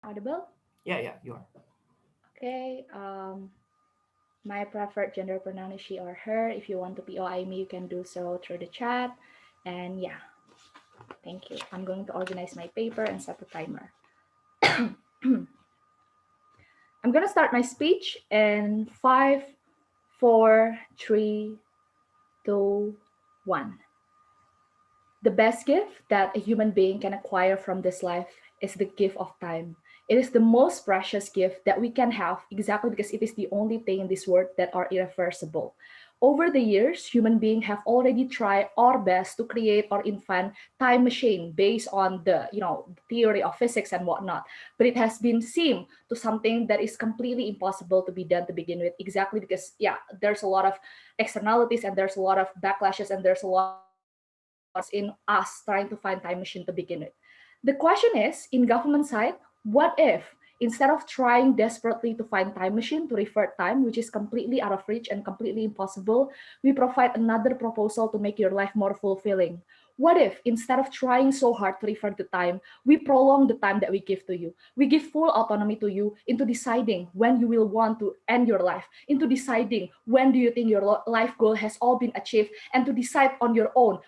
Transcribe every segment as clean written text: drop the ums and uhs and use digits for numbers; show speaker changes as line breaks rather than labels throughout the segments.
Audible?
Yeah, you are.
Okay. My preferred gender pronoun is she or her. If you want to POI me, you can do so through the chat. And yeah, thank you. I'm going to organize my paper and set the timer. I'm going to start my speech in 5, 4, 3, 2, 1. The best gift that a human being can acquire from this life is the gift of time. It is the most precious gift that we can have exactly because it is the only thing in this world that are irreversible. Over the years, human beings have already tried our best to create or invent time machine based on the theory of physics and whatnot. But it has been seen to something that is completely impossible to be done to begin with. Exactly because there's a lot of externalities and there's a lot of backlashes and there's a lot of in us trying to find time machine to begin with. The question is, in government side, what if instead of trying desperately to find time machine to revert time, which is completely out of reach and completely impossible, we provide another proposal to make your life more fulfilling? What if instead of trying so hard to revert the time, we prolong the time that we give to you? We give full autonomy to you into deciding when you will want to end your life, into deciding when do you think your life goal has all been achieved, and to decide on your own to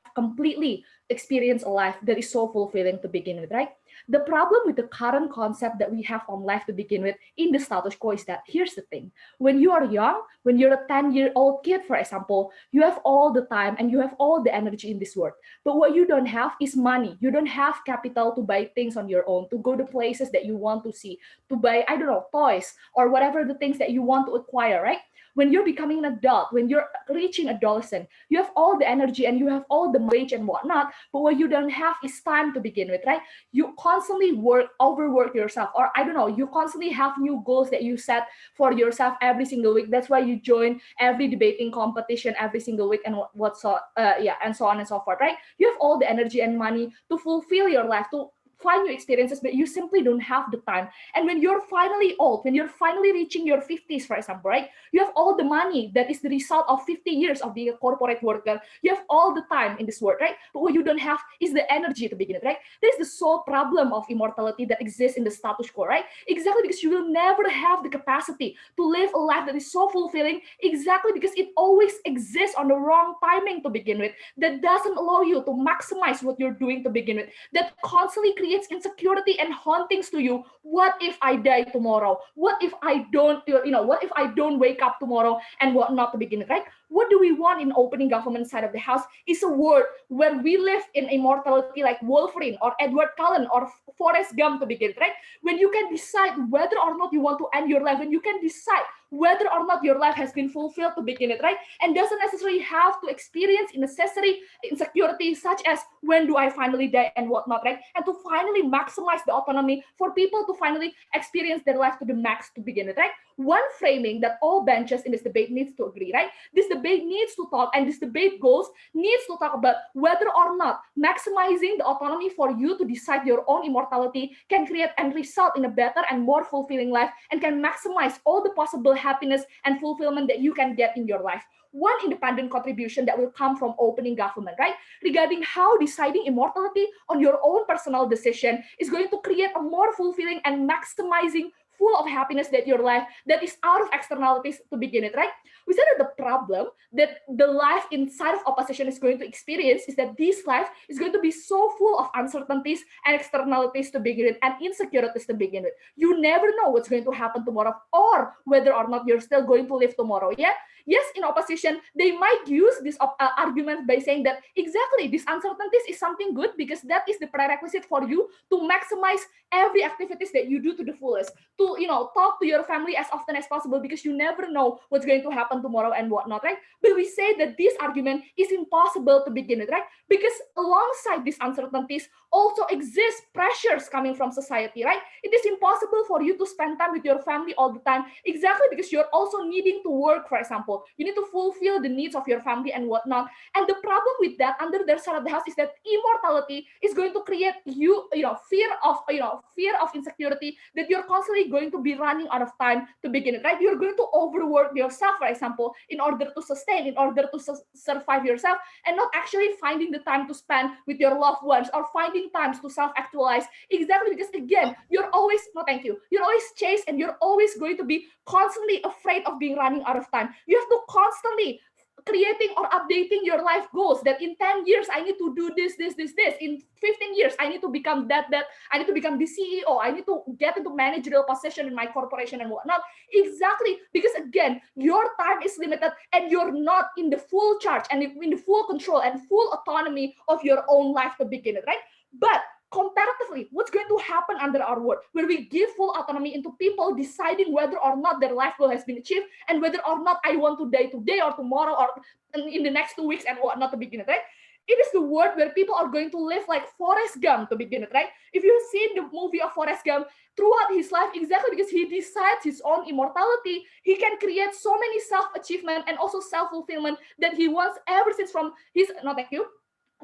have completely experienced a life that is so fulfilling to begin with, right? The problem with the current concept that we have on life to begin with in the status quo is that here's the thing. When you are young, when you're a 10-year-old kid, for example, you have all the time and you have all the energy in this world. But what you don't have is money. You don't have capital to buy things on your own, to go to places that you want to see, to buy, I don't know, toys or whatever the things that you want to acquire, right? When you're becoming an adult, when you're reaching adolescent, you have all the energy and you have all the wage and whatnot, but what you don't have is time to begin with, right? You constantly overwork yourself, or I don't know, you constantly have new goals that you set for yourself every single week. That's why you join every debating competition every single week and and so on and so forth, right? You have all the energy and money to fulfill your life, to find new experiences, but you simply don't have the time. And when you're finally old, when you're finally reaching your 50s, for example, right, you have all the money that is the result of 50 years of being a corporate worker. You have all the time in this world, right? But what you don't have is the energy to begin with, right? That is the sole problem of immortality that exists in the status quo, right? Exactly because you will never have the capacity to live a life that is so fulfilling, exactly because it always exists on the wrong timing to begin with, that doesn't allow you to maximize what you're doing to begin with, that constantly creates insecurity and hauntings to you. What if I die tomorrow? What if I don't, what if I don't wake up tomorrow and what not to begin with, right? What do we want in opening government side of the house is a world where we live in immortality like Wolverine or Edward Cullen or Forrest Gump to begin with, right? When you can decide whether or not you want to end your life, when you can decide whether or not your life has been fulfilled to begin with, right? And doesn't necessarily have to experience necessary insecurity such as when do I finally die and whatnot, right? And to finally maximize the autonomy for people to finally experience their life to the max to begin with, right? One framing that all benches in this debate needs to agree, right? This debate needs to talk, and this debate goals needs to talk about whether or not maximizing the autonomy for you to decide your own immortality can create and result in a better and more fulfilling life and can maximize all the possible happiness and fulfillment that you can get in your life. One independent contribution that will come from opening government, right? Regarding how deciding immortality on your own personal decision is going to create a more fulfilling and maximizing full of happiness that your life that is out of externalities to begin with, right? We said that the problem that the life inside of opposition is going to experience is that this life is going to be so full of uncertainties and externalities to begin with and insecurities to begin with. You never know what's going to happen tomorrow or whether or not you're still going to live tomorrow. Yeah. Yes, in opposition, they might use this argument by saying that exactly this uncertainties is something good because that is the prerequisite for you to maximize every activities that you do to the fullest, to talk to your family as often as possible because you never know what's going to happen tomorrow and whatnot, right? But we say that this argument is impossible to begin with, right? Because alongside these uncertainties also exist pressures coming from society, right? It is impossible for you to spend time with your family all the time exactly because you're also needing to work, for example. You need to fulfill the needs of your family and whatnot. And the problem with that under their side of the house is that immortality is going to create fear of insecurity, that you're constantly going going to be running out of time to begin with, right? You're going to overwork yourself, for example, in order to sustain, in order to survive yourself, and not actually finding the time to spend with your loved ones or finding times to self-actualize. Exactly, because again, you're always, no thank you, you're always chased, and you're always going to be constantly afraid of being running out of time. You have to constantly creating or updating your life goals, that in 10 years I need to do this, in 15 years I need to become that, I need to become the CEO, I need to get into managerial position in my corporation and whatnot. Exactly, because again, your time is limited, and you're not in the full charge and in the full control and full autonomy of your own life to begin with, right? But comparatively, what's going to happen under our world, where we give full autonomy into people deciding whether or not their life goal has been achieved, and whether or not I want to die today or tomorrow or in the next 2 weeks and whatnot to begin with, right? It is the world where people are going to live like Forrest Gump to begin with, right? If you've seen the movie of Forrest Gump, throughout his life, exactly because he decides his own immortality, he can create so many self-achievement and also self-fulfillment that he wants ever since from his, no thank you,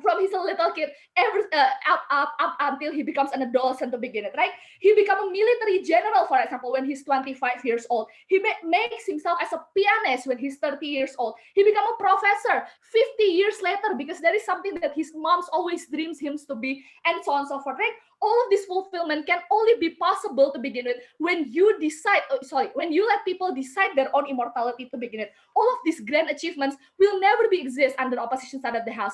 from his little kid up until he becomes an adolescent to begin with, right? He become a military general, for example, when he's 25 years old. He makes himself as a pianist when he's 30 years old. He become a professor 50 years later because that is something that his mom's always dreams him to be, and so on and so forth, right? All of this fulfillment can only be possible to begin with when you decide, when you let people decide their own immortality to begin with. All of these grand achievements will never be exist under opposition side of the house.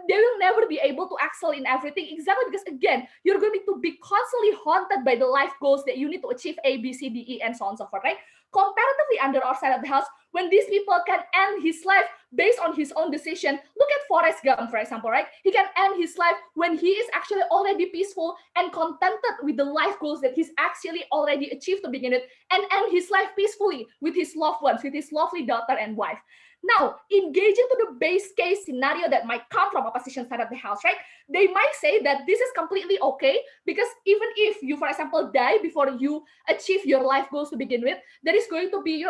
They will never be able to excel in everything, exactly because again, you're going to be constantly haunted by the life goals that you need to achieve A, B, C, D, E, and so on and so forth, right? Comparatively, under our side of the house, when these people can end his life based on his own decision, look at Forrest Gump, for example, right? He can end his life when he is actually already peaceful and contented with the life goals that he's actually already achieved to begin with, and end his life peacefully with his loved ones, with his lovely daughter and wife. Now, engaging to the base case scenario that might come from opposition side of the house, right? They might say that this is completely okay because even if you, for example, die before you achieve your life goals to begin with, there is going to be,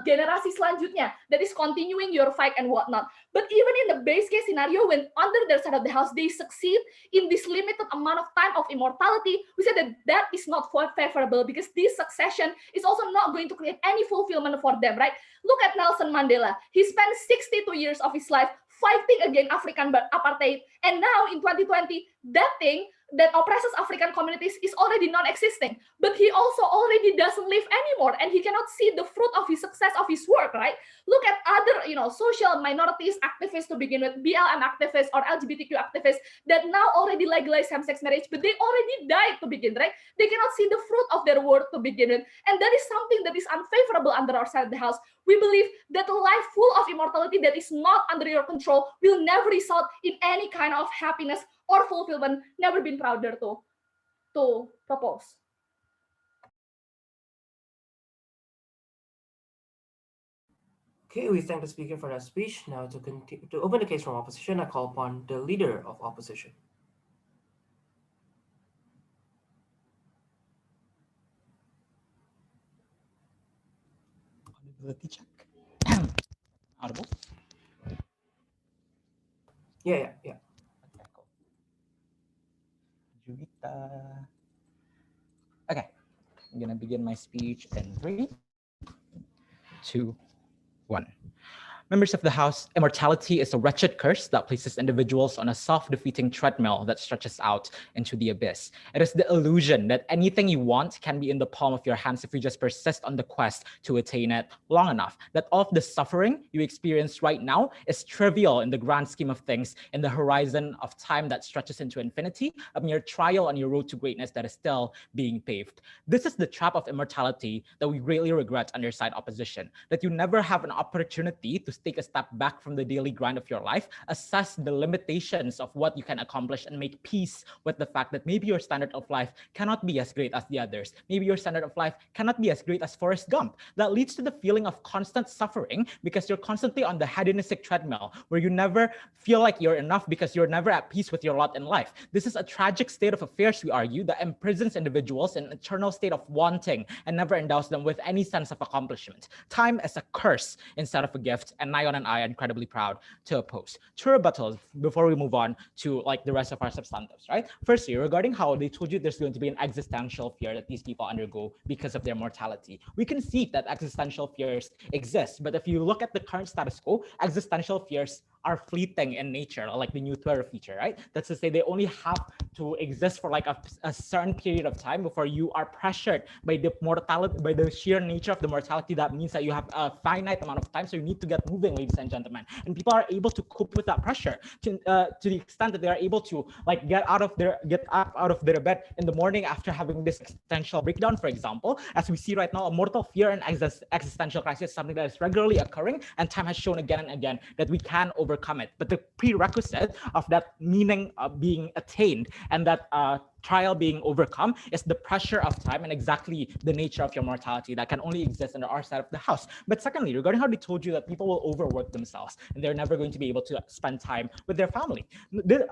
generasi selanjutnya that is continuing your fight and whatnot. But even in the base case scenario, when under their side of the house, they succeed in this limited amount of time of immortality, we say that that is not favorable because this succession is also not going to create any fulfillment for them, right? Look at Nelson Mandela. He spent 62 years of his life fighting against African apartheid. And now in 2020, that thing that oppresses African communities is already non-existing. But he also already doesn't live anymore, and he cannot see the fruit of his success of his work, right? Look at other, social minorities activists to begin with, BLM activists or LGBTQ activists that now already legalize same-sex marriage, but they already died to begin, right? They cannot see the fruit of their work to begin with. And that is something that is unfavorable under our side of the house. We believe that a life full of immortality that is not under your control will never result in any kind of happiness or fulfillment. Never been prouder to propose.
Okay, we thank the speaker for that speech. Now to continue to open the case from opposition, I call upon the leader of opposition.
Audibility check. Audible?
Yeah.
Okay, cool. Julita. Okay, I'm gonna begin my speech in 3, 2, 1. Members of the House, immortality is a wretched curse that places individuals on a self-defeating treadmill that stretches out into the abyss. It is the illusion that anything you want can be in the palm of your hands if you just persist on the quest to attain it long enough. That all of the suffering you experience right now is trivial in the grand scheme of things, in the horizon of time that stretches into infinity, a mere trial on your road to greatness that is still being paved. This is the trap of immortality that we greatly regret under side opposition, that you never have an opportunity to take a step back from the daily grind of your life, assess the limitations of what you can accomplish, and make peace with the fact that maybe your standard of life cannot be as great as the others. Maybe your standard of life cannot be as great as Forrest Gump. That leads to the feeling of constant suffering because you're constantly on the hedonistic treadmill where you never feel like you're enough because you're never at peace with your lot in life. This is a tragic state of affairs, we argue, that imprisons individuals in an eternal state of wanting and never endows them with any sense of accomplishment. Time is a curse instead of a gift, and and Nyon and I are incredibly proud to oppose. Two rebuttals before we move on to like the rest of our substantives, right? Firstly, regarding how they told you there's going to be an existential fear that these people undergo because of their mortality. We can see that existential fears exist, but if you look at the current status quo, existential fears are fleeting in nature, like the new Twitter feature, right? That's to say they only have to exist for like a certain period of time before you are pressured by the mortality, by the sheer nature of the mortality. That means that you have a finite amount of time, so you need to get moving, ladies and gentlemen. And people are able to cope with that pressure to the extent that they are able to like get up out of their bed in the morning after having this existential breakdown, for example. As we see right now, a mortal fear and existential crisis is something that is regularly occurring, and time has shown again and again that we can overcome it. But the prerequisite of that meaning being attained and that trial being overcome is the pressure of time and exactly the nature of your mortality that can only exist under our side of the house. But secondly, regarding how they told you that people will overwork themselves and they're never going to be able to spend time with their family.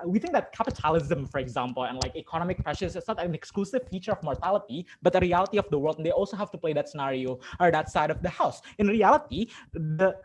We think that capitalism, for example, and like economic pressures is not an exclusive feature of mortality, but a reality of the world. And they also have to play that scenario or that side of the house. In reality, the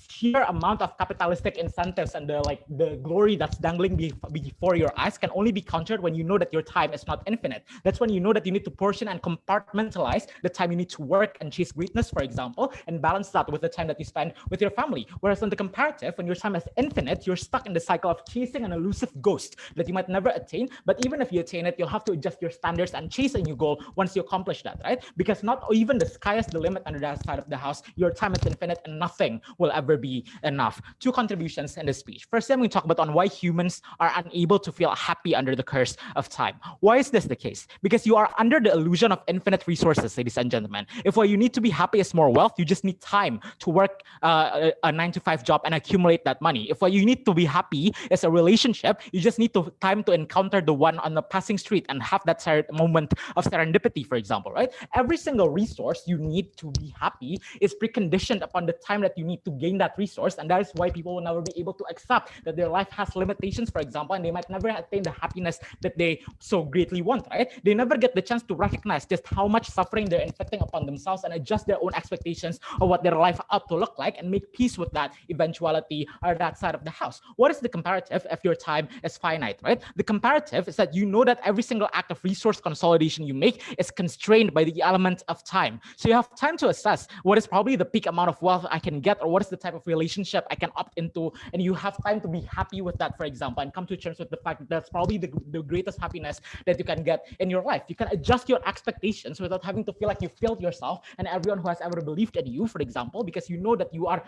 sheer amount of capitalistic incentives and the glory that's dangling before your eyes can only be countered when you know that your time is not infinite. That's when you know that you need to portion and compartmentalize the time you need to work and chase greatness, for example, and balance that with the time that you spend with your family. Whereas on the comparative, when your time is infinite, you're stuck in the cycle of chasing an elusive ghost that you might never attain. But even if you attain it, you'll have to adjust your standards and chase a new goal once you accomplish that, right? Because not even the sky is the limit under that side of the house. Your time is infinite and nothing will ever be enough. Two contributions in this speech. First, I'm going to talk about on why humans are unable to feel happy under the curse of time. Why is this the case? Because you are under the illusion of infinite resources, ladies and gentlemen. If what you need to be happy is more wealth, you just need time to work a 9-to-5 job and accumulate that money. If what you need to be happy is a relationship, you just need time to encounter the one on the passing street and have that moment of serendipity, for example, right? Every single resource you need to be happy is preconditioned upon the time that you need to gain that resource, and that is why people will never be able to accept that their life has limitations, for example, and they might never attain the happiness that they so greatly want, right? They never get the chance to recognize just how much suffering they're inflicting upon themselves and adjust their own expectations of what their life ought to look like and make peace with that eventuality or that side of the house. What is the comparative if your time is finite, right? The comparative is that you know that every single act of resource consolidation you make is constrained by the element of time. So you have time to assess what is probably the peak amount of wealth I can get, or what is the type of relationship I can opt into, and you have time to be happy with that, for example, and come to terms with the fact that that's probably the greatest happiness that you can get in your life. You can adjust your expectations without having to feel like you failed yourself and everyone who has ever believed in you, for example, because you know that you are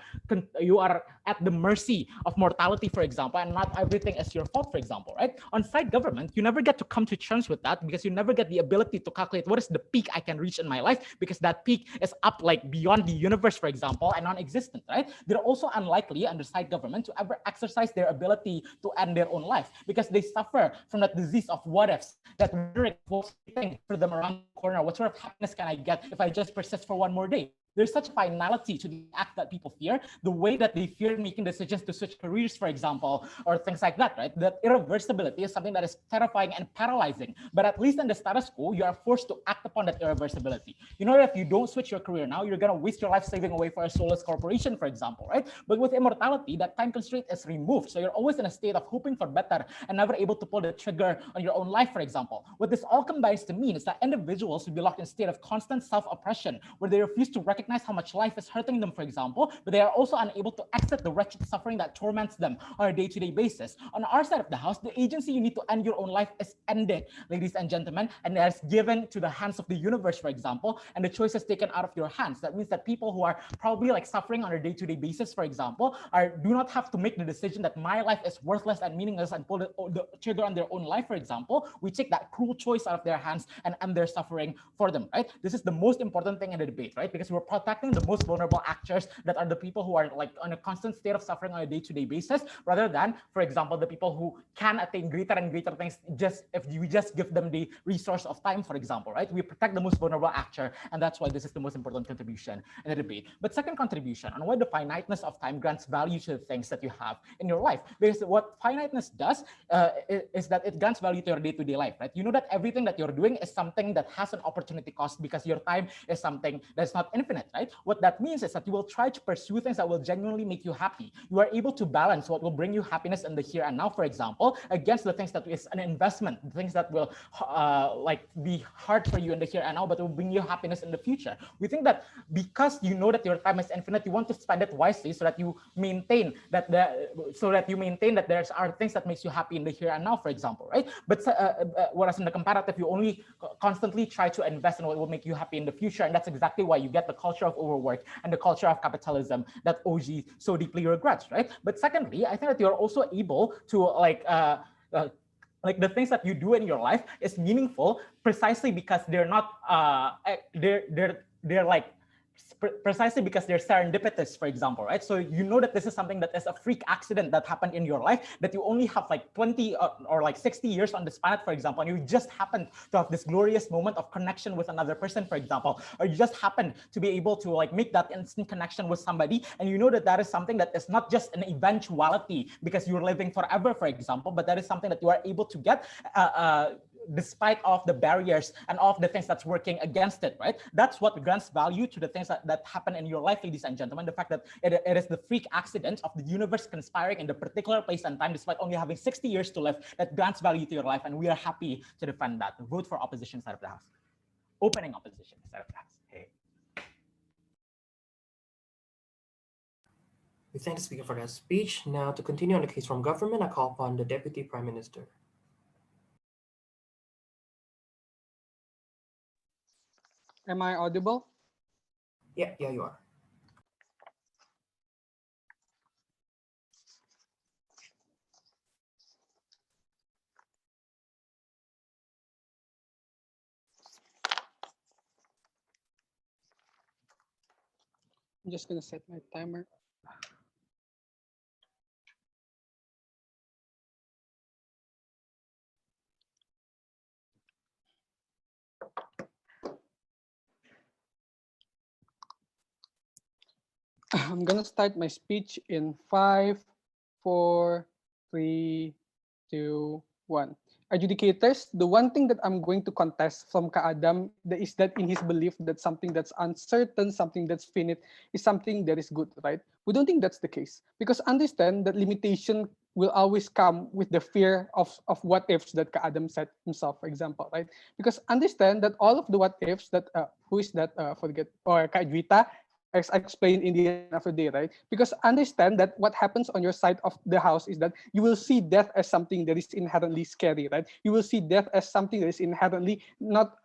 at the mercy of mortality, for example, and not everything is your fault, for example, right? On side government, you never get to come to terms with that because you never get the ability to calculate what is the peak I can reach in my life, because that peak is up like beyond the universe, for example, and non-existent, right? They're also unlikely under side government to ever exercise their ability to end their own life because they suffer from that disease of what ifs, that wondering what's waiting for them around the corner. What sort of happiness can I get if I just persist for one more day? There's such a finality to the act that people fear, the way that they fear making decisions to switch careers, for example, or things like that, right? That irreversibility is something that is terrifying and paralyzing. But at least in the status quo, you are forced to act upon that irreversibility. You know that if you don't switch your career now, you're going to waste your life saving away for a soulless corporation, for example, right? But with immortality, that time constraint is removed. So you're always in a state of hoping for better and never able to pull the trigger on your own life, for example. What this all combines to mean is that individuals will be locked in a state of constant self-oppression, where they refuse to recognize how much life is hurting them, for example, but they are also unable to exit the wretched suffering that torments them on a day-to-day basis. On our side of the house, the agency you need to end your own life is ended, ladies and gentlemen, and it is given to the hands of the universe, for example, and the choice is taken out of your hands. That means that people who are probably like suffering on a day-to-day basis, for example, do not have to make the decision that my life is worthless and meaningless and pull the trigger on their own life, for example. We take that cruel choice out of their hands and end their suffering for them, right? This is the most important thing in the debate, right? Because we're protecting the most vulnerable actors, that are the people who are like on a constant state of suffering on a day-to-day basis, rather than, for example, the people who can attain greater and greater things just if we just give them the resource of time, for example, right? We protect the most vulnerable actor, and that's why this is the most important contribution in the debate. But second contribution on why the finiteness of time grants value to the things that you have in your life, because what finiteness does is that it grants value to your day-to-day life, right? You know that everything that you're doing is something that has an opportunity cost because your time is something that's not infinite. infinite, right? What that means is that you will try to pursue things that will genuinely make you happy. You are able to balance what will bring you happiness in the here and now, for example, against the things that is an investment, the things that will like be hard for you in the here and now, but will bring you happiness in the future. We think that because you know that your time is infinite, you want to spend it wisely so that you maintain that there are things that makes you happy in the here and now, for example, right? But whereas in the comparative, you only constantly try to invest in what will make you happy in the future, and that's exactly why you get the culture of overwork and the culture of capitalism that OG so deeply regrets, right? But secondly, I think that you're also able to like the things that you do in your life is meaningful precisely because they're not they're like precisely because they're serendipitous, for example, right? So you know that this is something that is a freak accident that happened in your life, that you only have like 20 or like 60 years on this planet, for example, and you just happen to have this glorious moment of connection with another person, for example, or you just happen to be able to like make that instant connection with somebody, and you know that that is something that is not just an eventuality because you're living forever, for example, but that is something that you are able to get despite of the barriers and all of the things that's working against it, right? That's what grants value to the things that happen in your life, ladies and gentlemen. The fact that it is the freak accident of the universe conspiring in the particular place and time, despite only having 60 years to live, that grants value to your life, and we are happy to defend that. Vote for opposition side of the house. Opening opposition side of the house. Hey.
We thank the speaker for that speech. Now, to continue on the case from government, I call upon the Deputy Prime Minister.
Am I audible?
Yeah, you are.
I'm just gonna set my timer. I'm gonna start my speech in 5, 4, 3, 2, 1. Adjudicators, the one thing that I'm going to contest from Ka-Adam is that in his belief that something that's uncertain, something that's finite, is something that is good, right? We don't think that's the case, because understand that limitation will always come with the fear of what ifs that Ka-Adam said himself, for example, right? Because understand that all of the what ifs that who is that forget or Ka-Adwita, as I explained in the end of the day, right? Because understand that what happens on your side of the house is that you will see death as something that is inherently scary, right? You will see death as something that is inherently not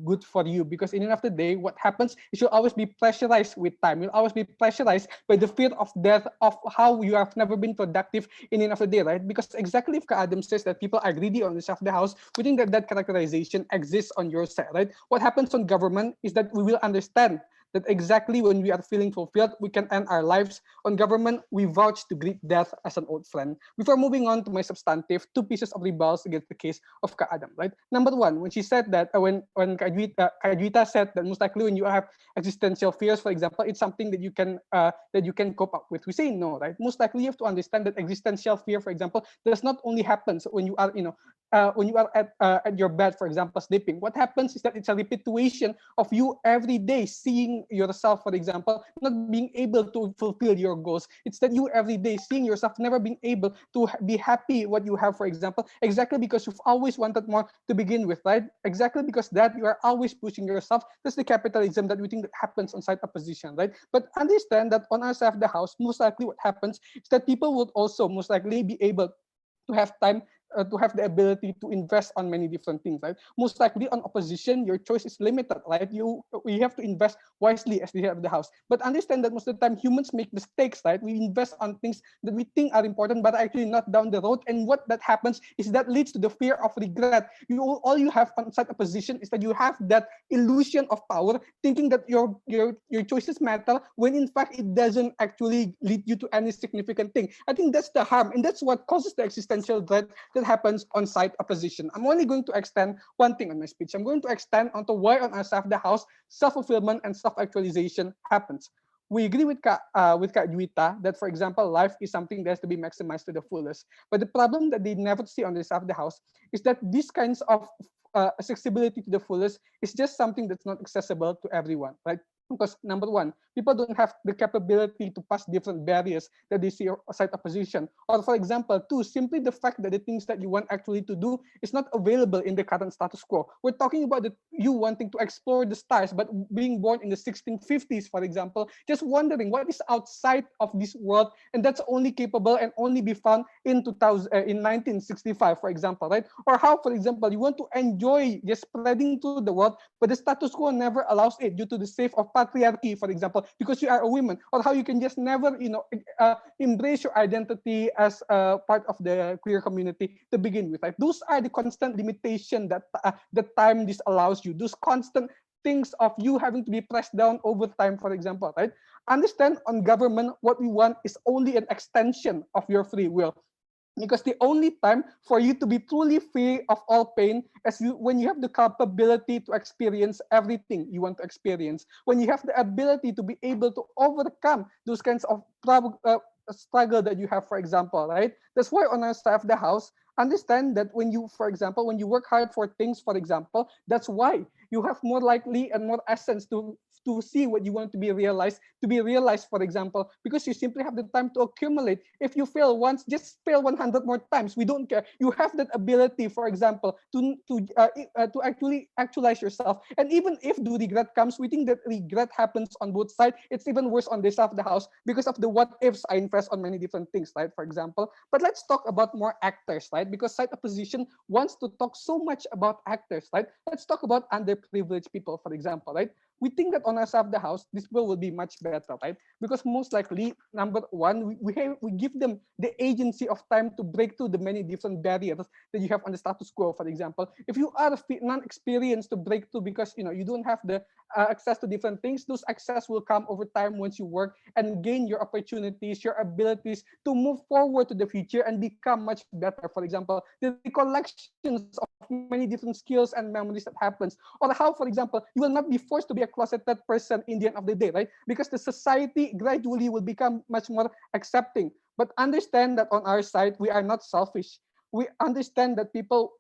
good for you, because in the end of the day, what happens is you'll always be pressurized with time. You'll always be pressurized by the fear of death, of how you have never been productive in the end of the day, right? Because exactly if Ka-Adam says that people are greedy on the side of the house, we think that that characterization exists on your side, right? What happens on government is that we will understand that exactly when we are feeling fulfilled, we can end our lives. On government, we vouch to greet death as an old friend. Before moving on to my substantive, two pieces of rebuttal against the case of Ka-Adam, right? Number one, when she said that, when Ka-Adwita said that most likely when you have existential fears, for example, it's something that you can cope up with. We say no, right? Most likely you have to understand that existential fear, for example, does not only happen when you are, when you are at your bed, for example, sleeping. What happens is that it's a repetition of you every day seeing yourself, for example, not being able to fulfill your goals. It's that you every day seeing yourself never being able to be happy what you have, for example, exactly because you've always wanted more to begin with, right? Exactly because that you are always pushing yourself. That's the capitalism that we think that happens on side opposition, right? But understand that on our side of the house, most likely what happens is that people would also most likely be able to have time to have the ability to invest on many different things, right? Most likely on opposition, your choice is limited, right? We have to invest wisely as the head of the house. But understand that most of the time humans make mistakes, right? We invest on things that we think are important, but actually not down the road. And what that happens is that leads to the fear of regret. All you have on side opposition is that you have that illusion of power, thinking that your choices matter, when in fact it doesn't actually lead you to any significant thing. I think that's the harm, and that's what causes the existential dread that happens on side opposition. I'm only going to extend one thing on my speech. I'm going to extend onto why on our side of the house self-fulfillment and self-actualization happens. We agree with Ka-Adwita that, for example, life is something that has to be maximized to the fullest. But the problem that they never see on the side of the house is that these kinds of accessibility to the fullest is just something that's not accessible to everyone, right? Because number one, people don't have the capability to pass different barriers that they see aside opposition. Or for example, two, simply the fact that the things that you want actually to do is not available in the current status quo. We're talking about you wanting to explore the stars, but being born in the 1650s, for example, just wondering what is outside of this world, and that's only capable and only be found in 1965, for example, right? Or how, for example, you want to enjoy just spreading through the world, but the status quo never allows it due to the sake of patriarchy, for example, because you are a woman, or how you can just never, embrace your identity as part of the queer community to begin with, right? Those are the constant limitation that the time this allows you. Those constant things of you having to be pressed down over time, for example, right? Understand on government, what we want is only an extension of your free will. Because the only time for you to be truly free of all pain is when you have the capability to experience everything you want to experience, when you have the ability to be able to overcome those kinds of struggle that you have, for example, right? That's why on our side of the house, understand that when you, for example, when you work hard for things, for example, that's why you have more likely and more essence to see what you want to be realized, for example, because you simply have the time to accumulate. If you fail once, just fail 100 more times. We don't care. You have that ability, for example, to actually actualize yourself. And even if the regret comes, we think that regret happens on both sides. It's even worse on this side of the house because of the what ifs I invest on many different things, right? For example, but let's talk about more actors, right? Because side opposition wants to talk so much about actors, right? Let's talk about underprivileged people, for example, right? We think that on our side of the house, this bill will be much better, right? Because most likely, number one, we give them the agency of time to break through the many different barriers that you have on the status quo, for example. If you are non-experienced to break through because you don't have the access to different things, those access will come over time once you work and gain your opportunities, your abilities to move forward to the future and become much better. For example, the recollections of many different skills and memories that happens, or how, for example, you will not be forced to be a closeted person in the end of the day, right? Because the society gradually will become much more accepting. But understand that on our side, we are not selfish. We understand that people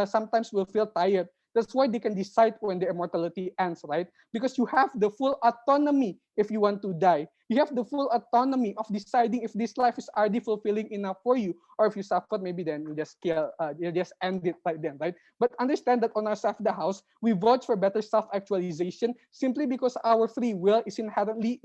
sometimes will feel tired. That's why they can decide when their immortality ends, right? Because you have the full autonomy if you want to die. You have the full autonomy of deciding if this life is already fulfilling enough for you, or if you suffer, maybe then you just you just end it right then, right? But understand that on our side of the house, we vote for better self-actualization simply because our free will is inherently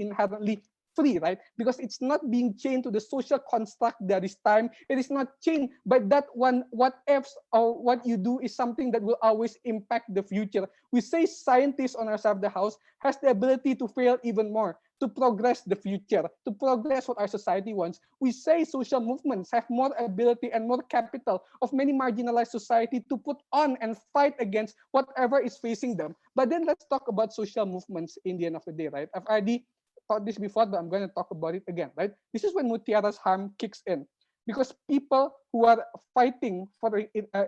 free, right? Because it's not being chained to the social construct that is time. It is not chained by that one what ifs or what you do is something that will always impact the future. We say scientists on our side of the house has the ability to fail even more, to progress the future, to progress what our society wants. We say social movements have more ability and more capital of many marginalized society to put on and fight against whatever is facing them. But then let's talk about social movements in the end of the day, right? I've already taught this before, but I'm going to talk about it again, right? This is when Mutiara's harm kicks in. Because people who are fighting for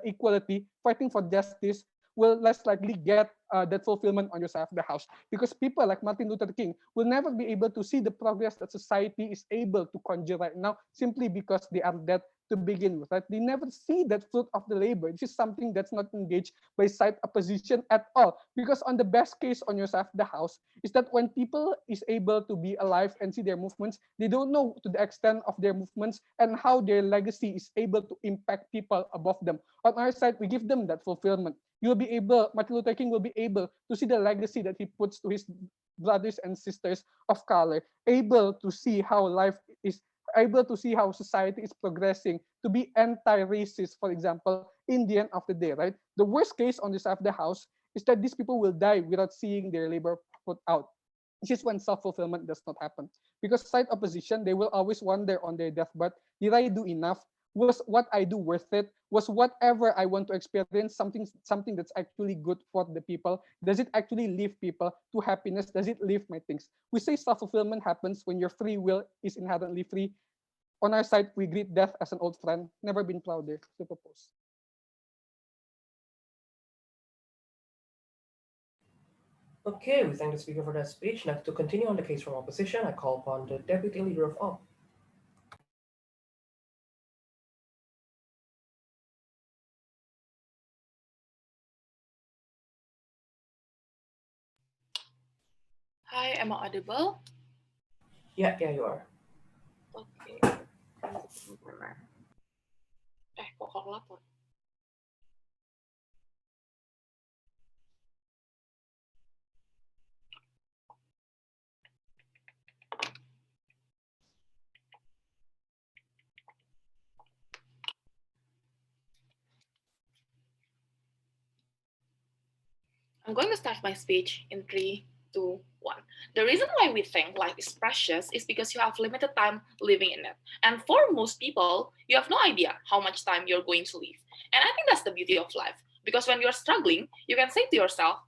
equality, fighting for justice, will less likely get that fulfillment on your side of the house. Because people like Martin Luther King will never be able to see the progress that society is able to conjure right now simply because they are dead to begin with. Right? They never see that fruit of the labor. This is something that's not engaged by side opposition at all. Because on the best case on your side of the house is that when people is able to be alive and see their movements, they don't know to the extent of their movements and how their legacy is able to impact people above them. On our side, we give them that fulfillment. You'll be able, Martin Luther King will be able to see the legacy that he puts to his brothers and sisters of color, able to see how life is, able to see how society is progressing to be anti-racist, for example, in the end of the day, right? The worst case on this side of the house is that these people will die without seeing their labor put out. This is when self-fulfillment does not happen. Because side opposition, they will always wonder on their deathbed, did I do enough? Was what I do worth it? Was whatever I want to experience something that's actually good for the people? Does it actually leave people to happiness? Does it leave my things? We say self-fulfillment happens when your free will is inherently free. On our side, we greet death as an old friend. Never been prouder to propose.
Okay, we thank the speaker for that speech. Now, to continue on the case from opposition, I call upon the Deputy Leader of Op.
Hi, am I audible?
Yeah, you are.
Okay. Kok kalkulator? I'm going to start my speech in 3, 2, 1. The reason why we think life is precious is because you have limited time living in it. And for most people, you have no idea how much time you're going to live. And I think that's the beauty of life. Because when you're struggling, you can say to yourself,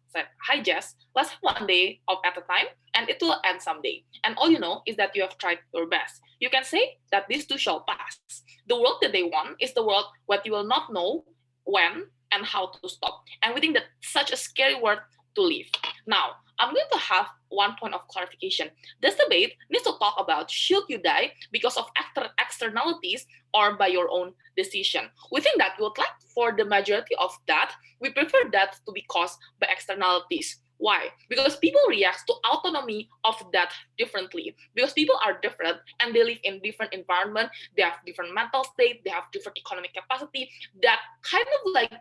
hi Jess, let's have one day of at a time and it will end someday. And all you know is that you have tried your best. You can say that this too shall pass. The world that they want is the world where you will not know when and how to stop. And we think that such a scary word to live. Now, I'm going to have one point of clarification. This debate needs to talk about should you die because of externalities or by your own decision. We think that we would like for the majority of that, we prefer that to be caused by externalities. Why? Because people react to autonomy of that differently. Because people are different and they live in different environment, they have different mental state, they have different economic capacity that kind of like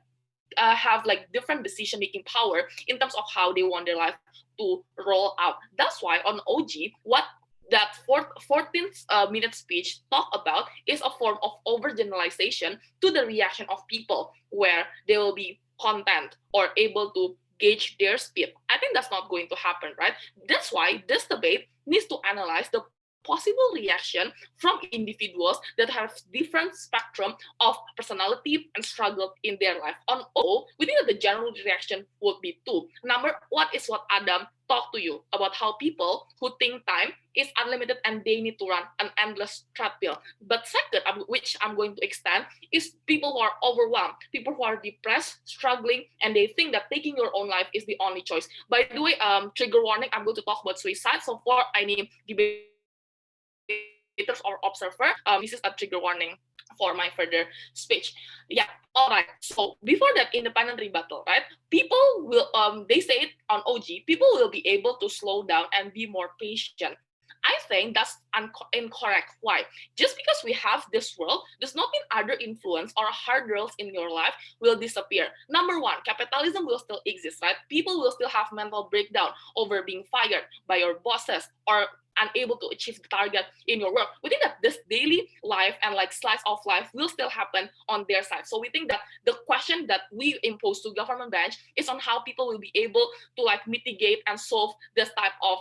have like different decision making power in terms of how they want their life to roll out. That's why on OG, what that 14th minute speech talk about is a form of overgeneralization to the reaction of people where they will be content or able to gauge their speed. I think that's not going to happen, right? That's why this debate needs to analyze the possible reaction from individuals that have different spectrum of personality and struggle in their life. On O, we think that the general reaction would be two. Number one is what Adam talked to you about how people who think time is unlimited and they need to run an endless treadmill. But second, which I'm going to extend, is people who are overwhelmed, people who are depressed, struggling, and they think that taking your own life is the only choice. By the way, trigger warning, I'm going to talk about suicide. So for any debaters or observer, this is a trigger warning for my further speech. Yeah, all right. So before that independent rebuttal, right? People will they say it on OG, people will be able to slow down and be more patient. I think that's incorrect. Why? Just because we have this world does not mean other influence or hurdles in your life will disappear. Number one, capitalism will still exist, right? People will still have mental breakdown over being fired by your bosses or unable to achieve the target in your work. We think that this daily life and like slice of life will still happen on their side. So we think that the question that we impose to government branch is on how people will be able to like mitigate and solve this type of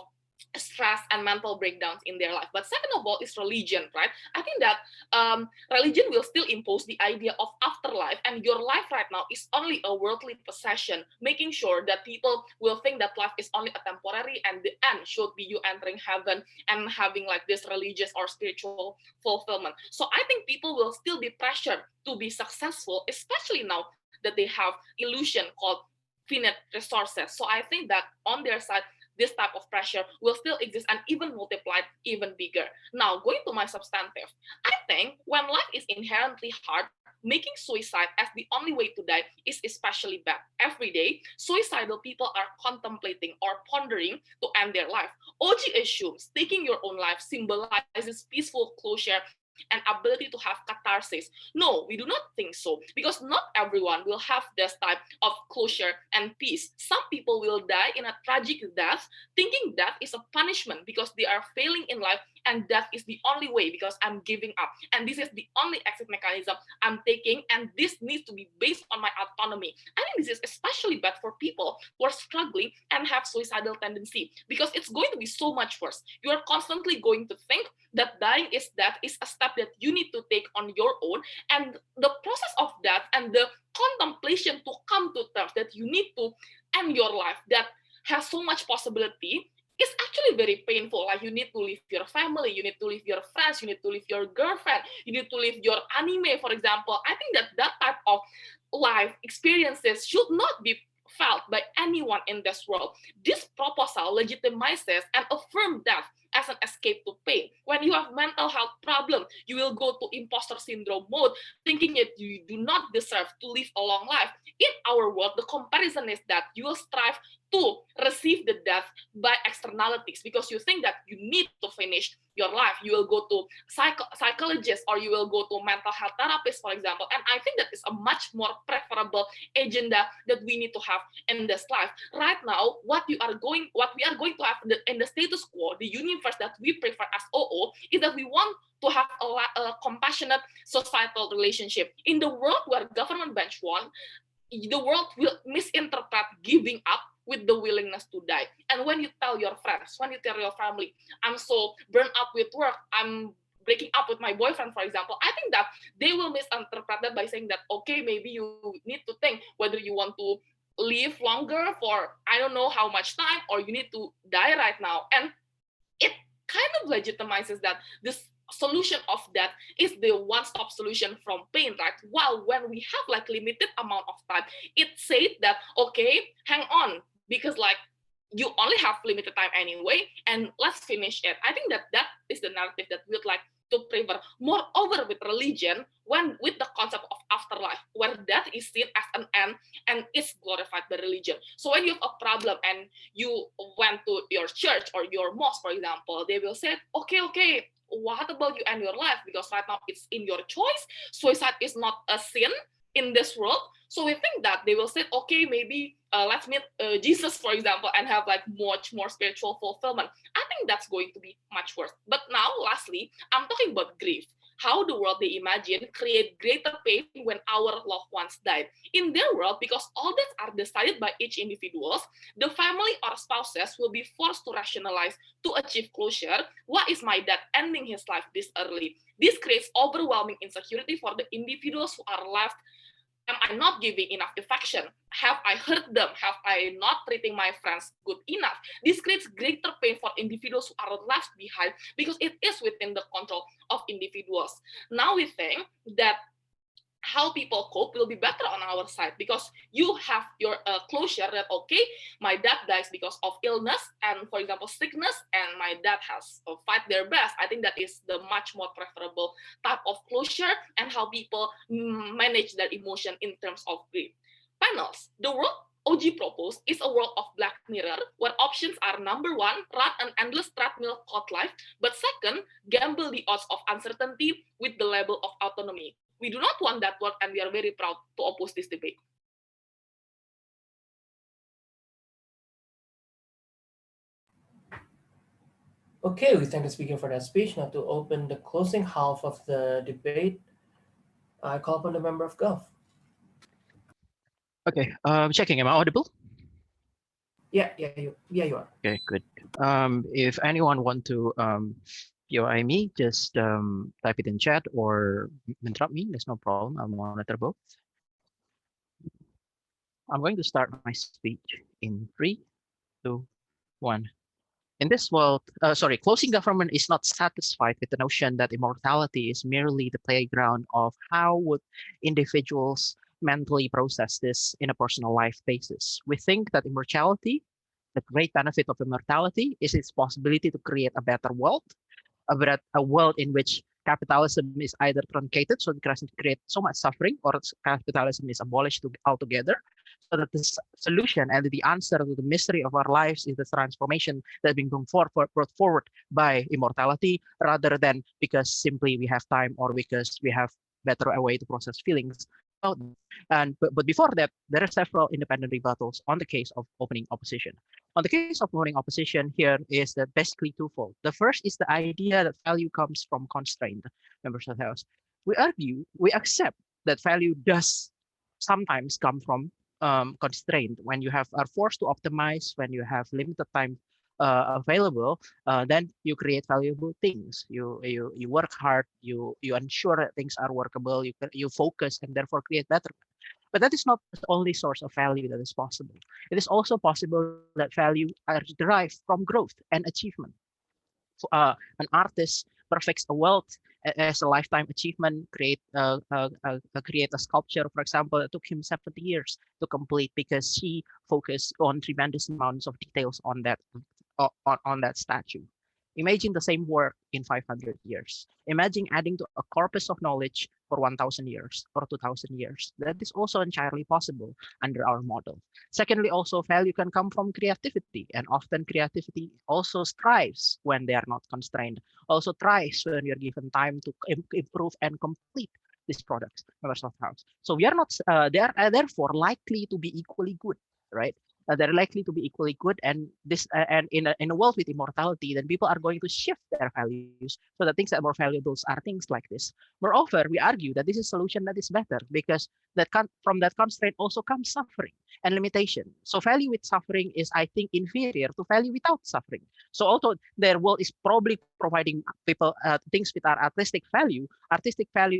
stress and mental breakdowns in their life. But second of all is religion, right? I think that religion will still impose the idea of afterlife, and your life right now is only a worldly possession, making sure that people will think that life is only a temporary and the end should be you entering heaven and having like this religious or spiritual fulfillment. So I think people will still be pressured to be successful, especially now that they have illusion called finite resources. So I think that on their side, this type of pressure will still exist and even multiplied even bigger. Now, going to my substantive, I think when life is inherently hard, making suicide as the only way to die is especially bad. Every day, suicidal people are contemplating or pondering to end their life. OG assumes taking your own life symbolizes peaceful closure and ability to have catharsis. No, we do not think so, because not everyone will have this type of closure and peace. Some people will die in a tragic death, thinking death is a punishment because they are failing in life, and death is the only way because I'm giving up. And this is the only exit mechanism I'm taking, and this needs to be based on my autonomy. I think this is especially bad for people who are struggling and have suicidal tendency, because it's going to be so much worse. You are constantly going to think that dying is death is a step that you need to take on your own, and the process of that and the contemplation to come to terms that you need to end your life that has so much possibility is actually very painful. Like you need to leave your family, you need to leave your friends, you need to leave your girlfriend, you need to leave your anime, for example. I think that that type of life experiences should not be felt by anyone in this world. This proposal legitimizes and affirms death as an escape to pain. When you have mental health problem, you will go to imposter syndrome mode, thinking that you do not deserve to live a long life. In our world, the comparison is that you will strive to receive the death by externalities because you think that you need to finish your life. You will go to psychologist or you will go to mental health therapist, for example. And I think that is a much more preferable agenda that we need to have in this life. Right now, what we are going to have in the status quo, the universe that we prefer as OO, is that we want to have a compassionate societal relationship. In the world where government bench won, the world will misinterpret giving up with the willingness to die. And when you tell your friends, when you tell your family, I'm so burned out with work, I'm breaking up with my boyfriend, for example, I think that they will misinterpret that by saying that, okay, maybe you need to think whether you want to live longer for I don't know how much time, or you need to die right now. And it kind of legitimizes that this solution of that is the one-stop solution from pain, right? While when we have like limited amount of time, it said that, okay, hang on, because like you only have limited time anyway, and let's finish it. I think that that is the narrative that we would like to prefer. Moreover, with religion, when with the concept of afterlife, where death is seen as an end and is glorified by religion. So when you have a problem and you went to your church or your mosque, for example, they will say, okay, what about you and your life? Because right now it's in your choice. Suicide is not a sin in this world. So we think that they will say, okay, maybe let's meet Jesus, for example, and have like much more spiritual fulfillment. I think that's going to be much worse. But now, lastly, I'm talking about grief. How the world they imagine create greater pain when our loved ones died. In their world, because all deaths are decided by each individuals, the family or spouses will be forced to rationalize to achieve closure. Why is my dad ending his life this early? This creates overwhelming insecurity for the individuals who are left. Am I not giving enough affection? Have I hurt them? Have I not treating my friends good enough? This creates greater pain for individuals who are left behind because it is within the control of individuals. Now we think that how people cope will be better on our side because you have your closure that, okay, my dad dies because of illness and, for example, sickness, and my dad has fight their best. I think that is the much more preferable type of closure and how people manage their emotion in terms of grief. Panels, the world OG proposed is a world of Black Mirror where options are number one, run an endless treadmill called life, but second, gamble the odds of uncertainty with the label of autonomy. We do not want that world, and we are very proud to oppose this debate.
Okay, we thank the speaker for that speech. Now to open the closing half of the debate, I call upon the member of Gov.
Okay, checking. Am I audible?
Yeah, you are.
Okay, good. If anyone want to POI me, just type it in chat or interrupt me. There's no problem. I'll monitor both. I'm going to start my speech in 3, 2, 1. In this world, closing government is not satisfied with the notion that immortality is merely the playground of how would individuals mentally process this in a personal life basis. We think that immortality, the great benefit of immortality, is its possibility to create a better world, a world in which capitalism is either truncated, so it doesn't create so much suffering, or capitalism is abolished altogether, so that the solution and the answer to the mystery of our lives is the transformation that's being brought forward by immortality, rather than because simply we have time or because we have better way to process feelings. But before that, there are several independent rebuttals on the case of opening opposition. On the case of opening opposition, here is that basically twofold. The first is the idea that value comes from constraint, members of the House. We accept that value does sometimes come from constraint. When you are forced to optimize, when you have limited time available, then you create valuable things. You work hard. You ensure that things are workable. You focus and therefore create better. But that is not the only source of value that is possible. It is also possible that value are derived from growth and achievement. So, an artist perfects a wealth as a lifetime achievement, create a sculpture, for example, that took him 70 years to complete because he focused on tremendous amounts of details on that statue. Imagine the same work in 500 years. Imagine adding to a corpus of knowledge for 1,000 years or 2,000 years. That is also entirely possible under our model. Secondly, also value can come from creativity, and often creativity also thrives when they are not constrained, also thrives when you're given time to improve and complete these products, members of the house. So we are not, they are therefore likely to be equally good, right? They're likely to be equally good, and and in a world with immortality, then people are going to shift their values so that things that are more valuable are things like this. Moreover, we argue that this is a solution that is better because from that constraint also comes suffering and limitation. So value with suffering is, I think, inferior to value without suffering. So although their world is probably providing people things with our artistic value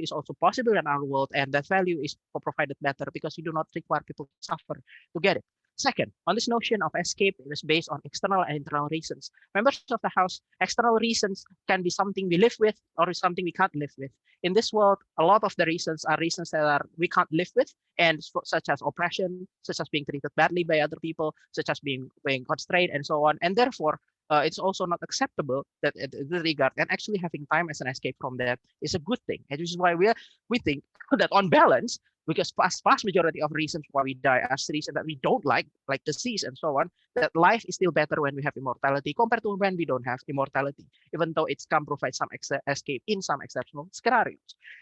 is also possible in our world, and that value is provided better because you do not require people to suffer to get it. Second, on this notion of escape, it is based on external and internal reasons. Members of the house, external reasons can be something we live with or something we can't live with. In this world, a lot of the reasons are reasons that we can't live with, and such as oppression, such as being treated badly by other people, such as being constrained, and so on. And therefore, it's also not acceptable that in this regard, and actually having time as an escape from that is a good thing. And this is why we think that on balance, because vast majority of reasons why we die as reasons that we don't like disease and so on, that life is still better when we have immortality compared to when we don't have immortality, even though it can provide some escape in some exceptional scenarios.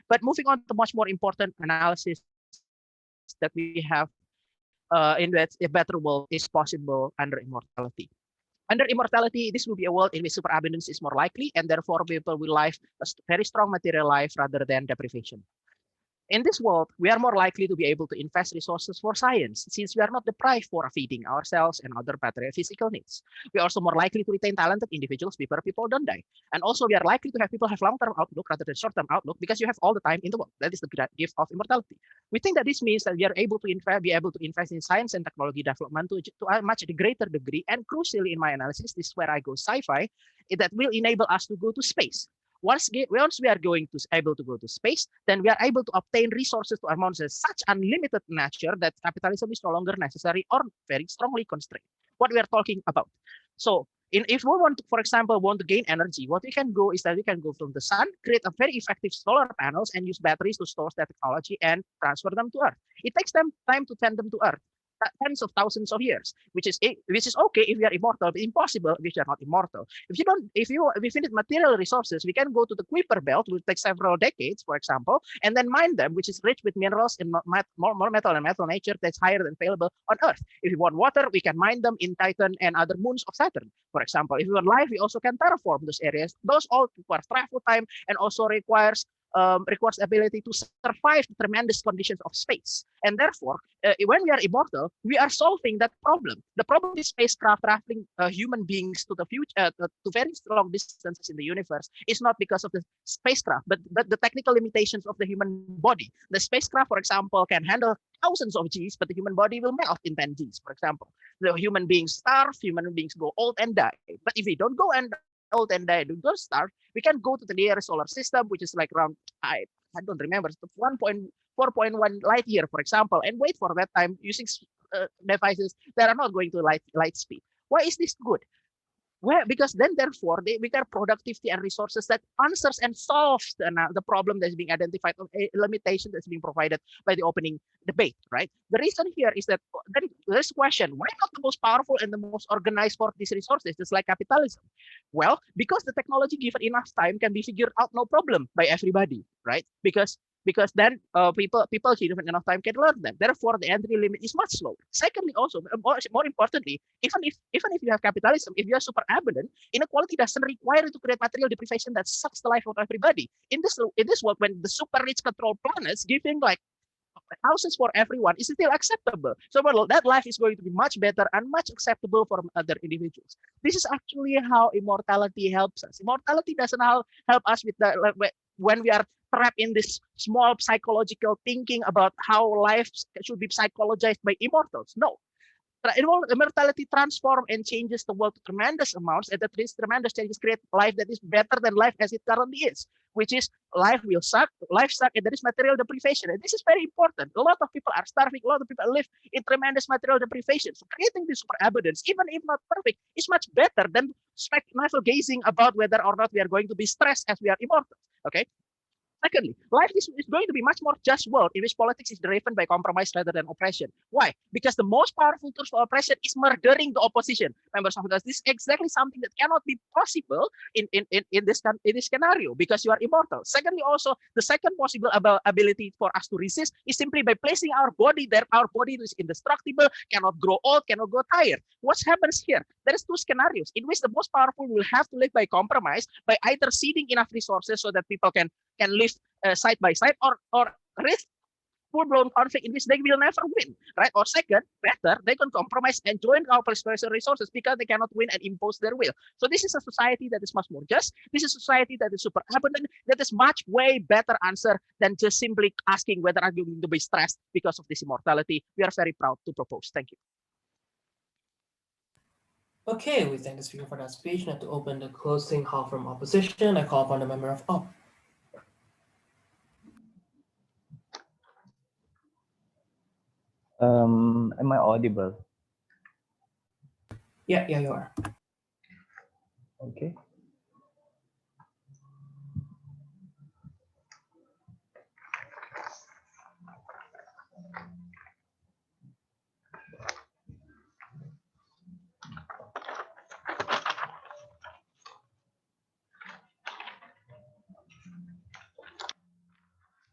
But moving on to much more important analysis that we have in that a better world is possible under immortality. Under immortality, this will be a world in which superabundance is more likely, and therefore people will live a very strong material life rather than deprivation. In this world, we are more likely to be able to invest resources for science, since we are not deprived for feeding ourselves and other material physical needs. We are also more likely to retain talented individuals before people don't die. And also, we are likely to have people have long-term outlook rather than short-term outlook because you have all the time in the world. That is the gift of immortality. We think that this means that we are able to invest in science and technology development to a much greater degree. And crucially, in my analysis, this is where I go sci-fi, that will enable us to go to space. Once we are able to go to space, then we are able to obtain resources to amounts of such unlimited nature that capitalism is no longer necessary or very strongly constrained. What we are talking about. So if we want to, for example, want to gain energy, what we can go is that we can go from the sun, create a very effective solar panels and use batteries to store that technology and transfer them to Earth. It takes them time to send them to Earth. Tens of thousands of years, which is okay if we are immortal, but impossible if we are not immortal. If we finish material resources, we can go to the Kuiper Belt, which takes several decades, for example, and then mine them, which is rich with minerals in more metal and metal nature that's higher than available on Earth. If we want water, we can mine them in Titan and other moons of Saturn, for example. If we want life, we also can terraform those areas. Those all require travel time and also requires ability to survive the tremendous conditions of space. And therefore, when we are immortal, we are solving that problem. The problem with spacecraft traveling human beings to the future, to very long distances in the universe, is not because of the spacecraft, but the technical limitations of the human body. The spacecraft, for example, can handle thousands of Gs, but the human body will melt in 10 Gs, for example. The human beings starve, human beings go old and die. But if we don't go and old and die, don't starve, we can go to the nearest solar system, which is like around, I don't remember, 4.1 light year, for example, and wait for that time using devices that are not going to light speed. Why is this good? Well, because then, therefore, they require productivity and resources that answers and solves the problem that's being identified, of a limitation that's being provided by the opening debate, right? The reason here is that there's a question, why not the most powerful and the most organized for these resources, just like capitalism? Well, because the technology given enough time can be figured out no problem by everybody, right? Because then people given enough time can learn them. Therefore, the entry limit is much lower. Secondly, also more importantly, even if you have capitalism, if you are super abundant, inequality doesn't require you to create material deprivation that sucks the life out of everybody. In this world, when the super rich control planets, giving like houses for everyone is still acceptable. So that life is going to be much better and much acceptable for other individuals. This is actually how immortality helps us. Immortality doesn't help us with when we are trapped in this small psychological thinking about how life should be psychologized by immortals. No. Immortality transforms and changes the world to tremendous amounts, and that these tremendous changes create life that is better than life as it currently is, which is life suck, and there is material deprivation. And this is very important. A lot of people are starving, a lot of people live in tremendous material deprivation. So creating this super abundance, even if not perfect, is much better than navel gazing about whether or not we are going to be stressed as we are immortal. Okay. Secondly, life is going to be much more just world in which politics is driven by compromise rather than oppression. Why? Because the most powerful tool for oppression is murdering the opposition. Members of the this is exactly something that cannot be possible in this scenario because you are immortal. Secondly, also the second possible ability for us to resist is simply by placing our body there. Our body is indestructible, cannot grow old, cannot grow tired. What happens here? There is two scenarios in which the most powerful will have to live by compromise by either ceding enough resources so that people can live side by side, or risk full-blown conflict in which they will never win, right? Or second, better, they can compromise and join our special resources because they cannot win and impose their will. So this is a society that is much more just. This is a society that is super abundant. That is much way better answer than just simply asking whether I'm going to be stressed because of this immortality. We are very proud to propose. Thank you.
Okay, we thank the speaker for that speech. Now to open the closing half from opposition, I call upon the member of op.
Am I audible?
Yeah, you are.
Okay.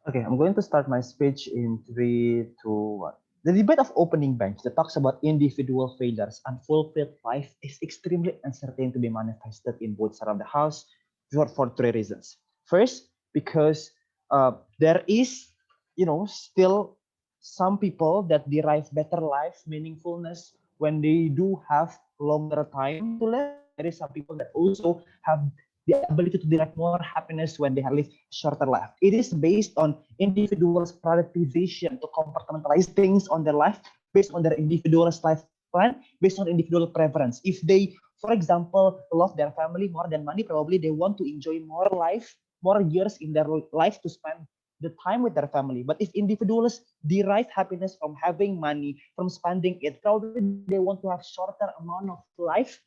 Okay, I'm going to start my speech in 3, 2, 1. The debate of opening bench that talks about individual failures and fulfilled life is extremely uncertain to be manifested in both sides of the house for three reasons. First, because there is, still some people that derive better life meaningfulness when they do have longer time to live. There is some people that also have the ability to derive more happiness when they have lived shorter life. It is based on individuals' prioritization to compartmentalize things on their life based on their individual's life plan, based on individual preference. If they, for example, love their family more than money, probably they want to enjoy more life, more years in their life to spend the time with their family. But if individuals derive happiness from having money, from spending it, probably they want to have shorter amount of life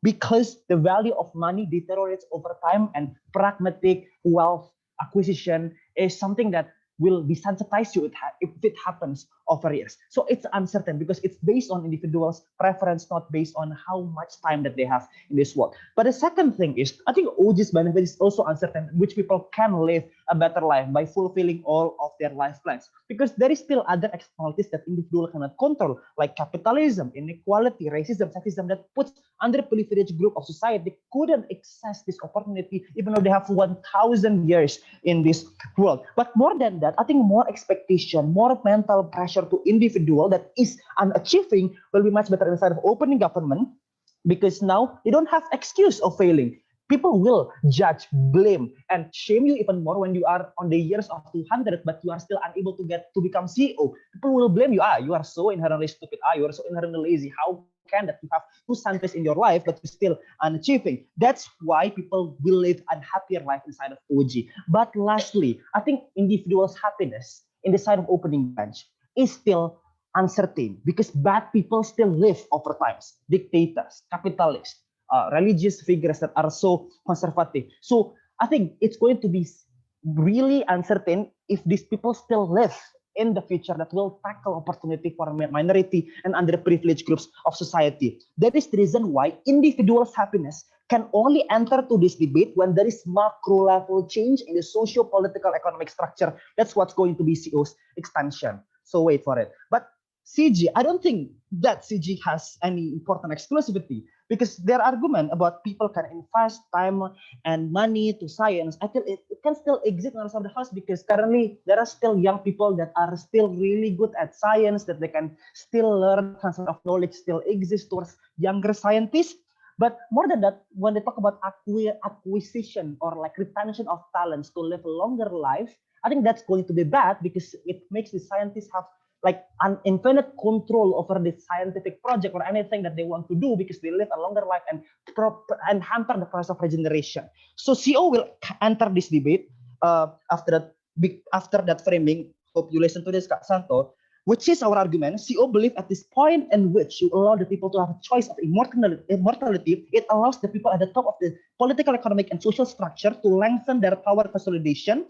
because the value of money deteriorates over time and pragmatic wealth acquisition is something that will desensitize you if it happens over years. So it's uncertain because it's based on individuals' preference, not based on how much time that they have in this world. But the second thing is, I think OG's benefit is also uncertain, which people can live a better life by fulfilling all of their life plans. Because there is still other externalities that individual cannot control, like capitalism, inequality, racism, sexism, that puts underprivileged group of society couldn't access this opportunity even though they have 1,000 years in this world. But more than that, I think more expectation, more mental pressure to individual that is unachieving will be much better inside of opening government, because now you don't have excuse of failing. People will judge, blame, and shame you even more when you are on the years of 200, but you are still unable to become CEO. People will blame you. You are so inherently stupid. You are so inherently lazy. How can that you have 2 centuries in your life, but you're still unachieving? That's why people will live unhappier life inside of OG. But lastly, I think individuals' happiness in the side of opening bench is still uncertain because bad people still live over times. Dictators, capitalists, religious figures that are so conservative. So I think it's going to be really uncertain if these people still live in the future that will tackle opportunity for minority and underprivileged groups of society. That is the reason why individuals' happiness can only enter to this debate when there is macro level change in the socio-political economic structure. That's what's going to be CO's expansion. So wait for it. But CG, I don't think that CG has any important exclusivity because their argument about people can invest time and money to science, I feel it can still exist in the house because currently there are still young people that are still really good at science, that they can still learn transfer of knowledge still exists towards younger scientists. But more than that, when they talk about acquisition or like retention of talents to live a longer life, I think that's going to be bad because it makes the scientists have like an infinite control over the scientific project or anything that they want to do because they live a longer life and hamper the process of regeneration. So CO will enter this debate after that framing. Hope you listen to this, Kak Santo, which is our argument. CO believe at this point in which you allow the people to have a choice of immortality, it allows the people at the top of the political, economic, and social structure to lengthen their power consolidation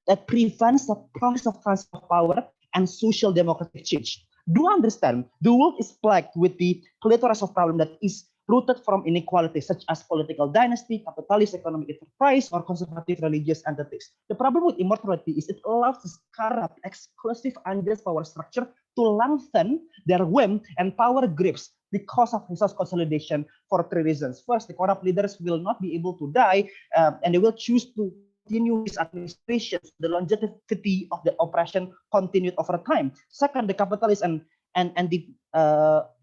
that prevents the process of transfer of power and social democratic change. Do understand, the world is plagued with the plethora of problems that is rooted from inequality, such as political dynasty, capitalist economic enterprise, or conservative religious entities. The problem with immortality is it allows this corrupt, exclusive, unjust power structure to lengthen their whim and power grips because of resource consolidation for three reasons. First, the corrupt leaders will not be able to die, and they will choose to continue his administration. The longevity of the oppression continued over time. Second, the capitalists and the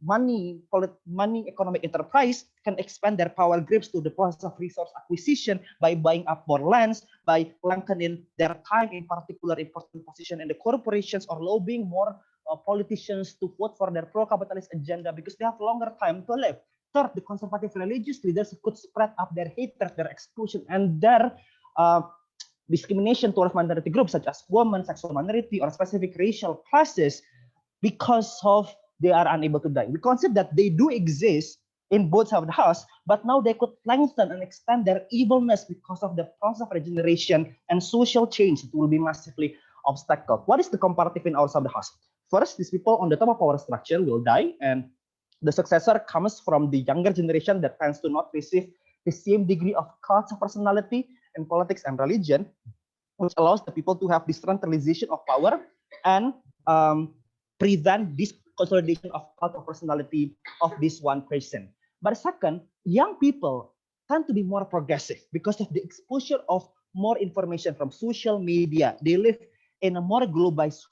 money economic enterprise can expand their power grips to the process of resource acquisition by buying up more lands, by lengthening their time in particular important position in the corporations, or lobbying more politicians to vote for their pro-capitalist agenda because they have longer time to live. Third, the conservative religious leaders could spread up their hatred, their exclusion, and their discrimination towards minority groups such as women, sexual minority, or specific racial classes because of they are unable to die. We consider that they do exist in both sides of the house, but now they could lengthen and extend their evilness because of the process of regeneration and social change. It will be massively obstacled. What is the comparative in our side of the house? First, these people on the top of power structure will die, and the successor comes from the younger generation that tends to not receive the same degree of culture, personality, in politics and religion, which allows the people to have decentralization of power and prevent this consolidation of cult of personality of this one person. But second, young people tend to be more progressive because of the exposure of more information from social media. They live in a more globalized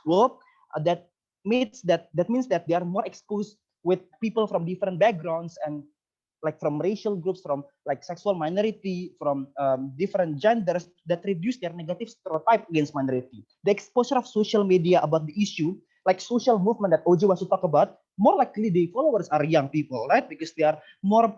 world that means that they are more exposed with people from different backgrounds and like from racial groups, from like sexual minority, from different genders that reduce their negative stereotype against minority. The exposure of social media about the issue, like social movement that Oji wants to talk about, more likely the followers are young people, right? Because they are more